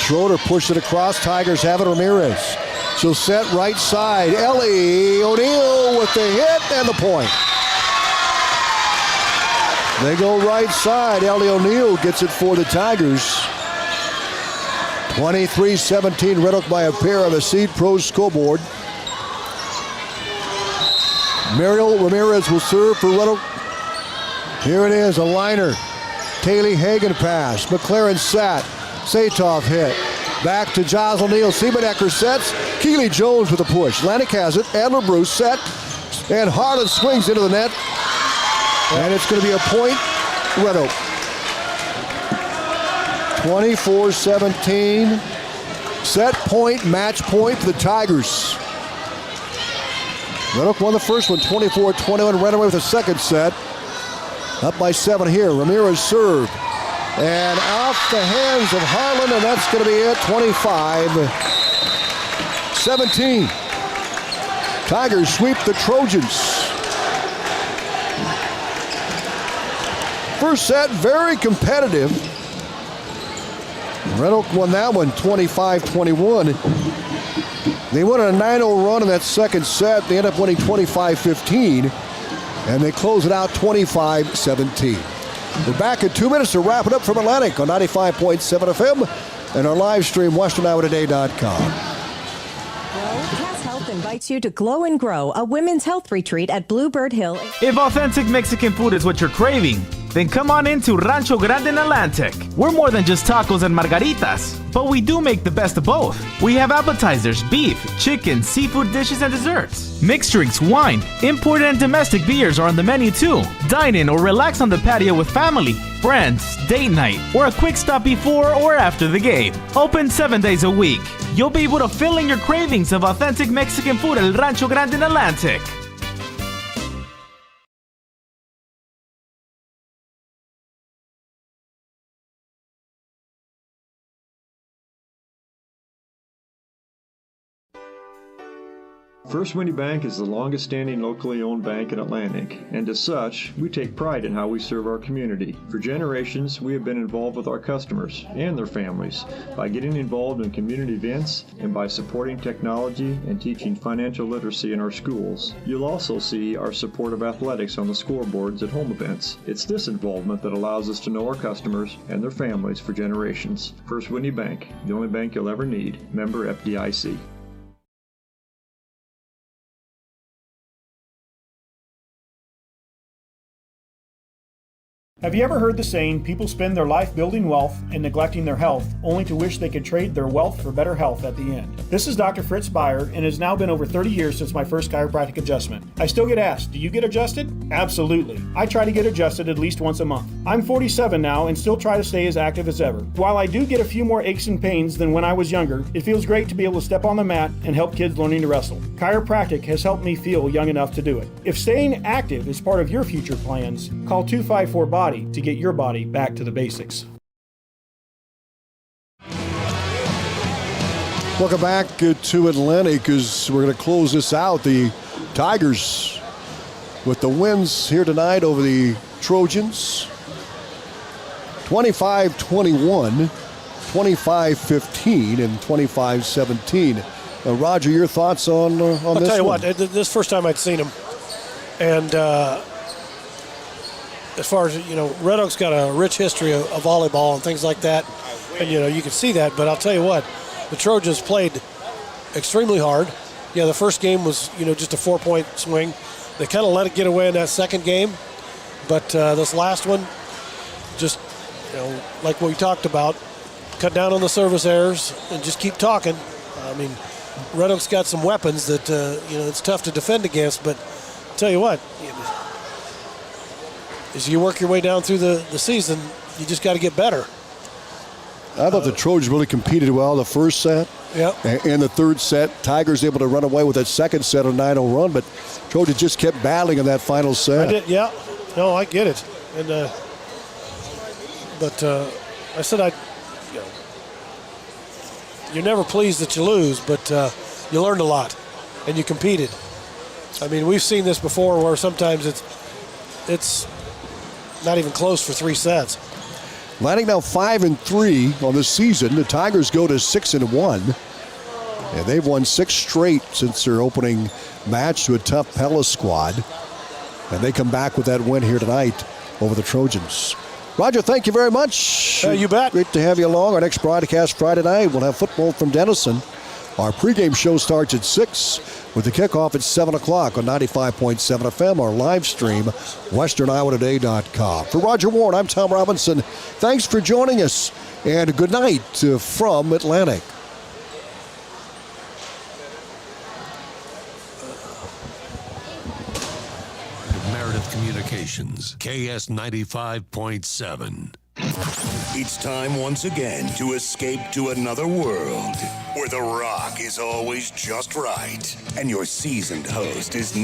Schroeder pushed it across. Tigers have it. Ramirez. She'll set right side. Ellie O'Neill with the hit and the point. They go right side. Ellie O'Neill gets it for the Tigers. 23-17, Red Oak by a pair on the Seed Pro scoreboard. Mariel Ramirez will serve for Red Oak. Here it is, a liner. Kaylee Hagan pass. McLaren sat. Satoff hit. Back to Giles O'Neill. Siebenecker sets. Keely Jones with a push. Atlantic has it. Adler Bruce set. And Harlan swings into the net. And it's going to be a point, Red Oak. 24-17. Set point, match point for the Tigers. Red Oak won the first one, 24-21. Ran away with the second set. Up by 7 here. Ramirez served. And off the hands of Harlan, and that's going to be it. 25-17. Tigers sweep the Trojans. First set, very competitive. Red Oak won that one 25-21. They won a 9-0 run in that second set. They end up winning 25-15. And they close it out 25-17. We're back in 2 minutes to wrap it up from Atlantic on 95.7 FM and our live stream, WesternIowaToday.com. Invites you to Glow and Grow, a women's health retreat at Bluebird Hill. If authentic Mexican food is what you're craving, then come on into Rancho Grande in Atlantic. We're more than just tacos and margaritas, but we do make the best of both. We have appetizers, beef, chicken, seafood dishes, and desserts. Mixed drinks, wine, imported and domestic beers are on the menu too. Dine in or relax on the patio with family, friends, date night, or a quick stop before or after the game. Open 7 days a week. You'll be able to fill in your cravings of authentic Mexican food at Rancho Grande in Atlantic. First Winnie Bank is the longest standing locally owned bank in Atlantic, and as such, we take pride in how we serve our community. For generations, we have been involved with our customers and their families by getting involved in community events and by supporting technology and teaching financial literacy in our schools. You'll also see our support of athletics on the scoreboards at home events. It's this involvement that allows us to know our customers and their families for generations. First Winnie Bank, the only bank you'll ever need. Member FDIC. Have you ever heard the saying, people spend their life building wealth and neglecting their health, only to wish they could trade their wealth for better health at the end? This is Dr. Fritz Beyer, and it has now been over 30 years since my first chiropractic adjustment. I still get asked, do you get adjusted? Absolutely. I try to get adjusted at least once a month. I'm 47 now and still try to stay as active as ever. While I do get a few more aches and pains than when I was younger, it feels great to be able to step on the mat and help kids learning to wrestle. Chiropractic has helped me feel young enough to do it. If staying active is part of your future plans, call 254-BODY to get your body back to the basics. Welcome back to Atlantic as we're going to close this out. The Tigers with the wins here tonight over the Trojans. 25-21, 25-15, and 25-17. Roger, your thoughts on this one? I'll tell you what, this is the first time I'd seen him. And as far as, Red Oak's got a rich history of volleyball and things like that. And, you can see that. But I'll tell you what, the Trojans played extremely hard. The first game was, just a 4-point swing. They kind of let it get away in that second game. But this last one, just, like what we talked about, cut down on the service errors and just keep talking. I mean, Red Oak's got some weapons that, it's tough to defend against. But I'll tell you what, as you work your way down through the season, you just got to get better. I thought the Trojans really competed well the first set. Yep. And the third set, Tigers able to run away with that second set, a 9-0 run, but Trojans just kept battling in that final set. I did, yeah. No, I get it. And but I said you're never pleased that you lose, but you learned a lot and you competed. I mean, we've seen this before where sometimes it's not even close for 3 sets. Atlantic now 5-3 on the season. The Tigers go to 6-1. And they've won 6 straight since their opening match to a tough Pella squad. And they come back with that win here tonight over the Trojans. Roger, thank you very much. You bet. Great to have you along. Our next broadcast Friday night, we'll have football from Denison. Our pregame show starts at 6 with the kickoff at 7 o'clock on 95.7 FM, our live stream, westerniowatoday.com. For Roger Warne, I'm Tom Robinson. Thanks for joining us, and good night from Atlantic. Meredith Communications, KS 95.7. It's time once again to escape to another world where the rock is always just right and your seasoned host is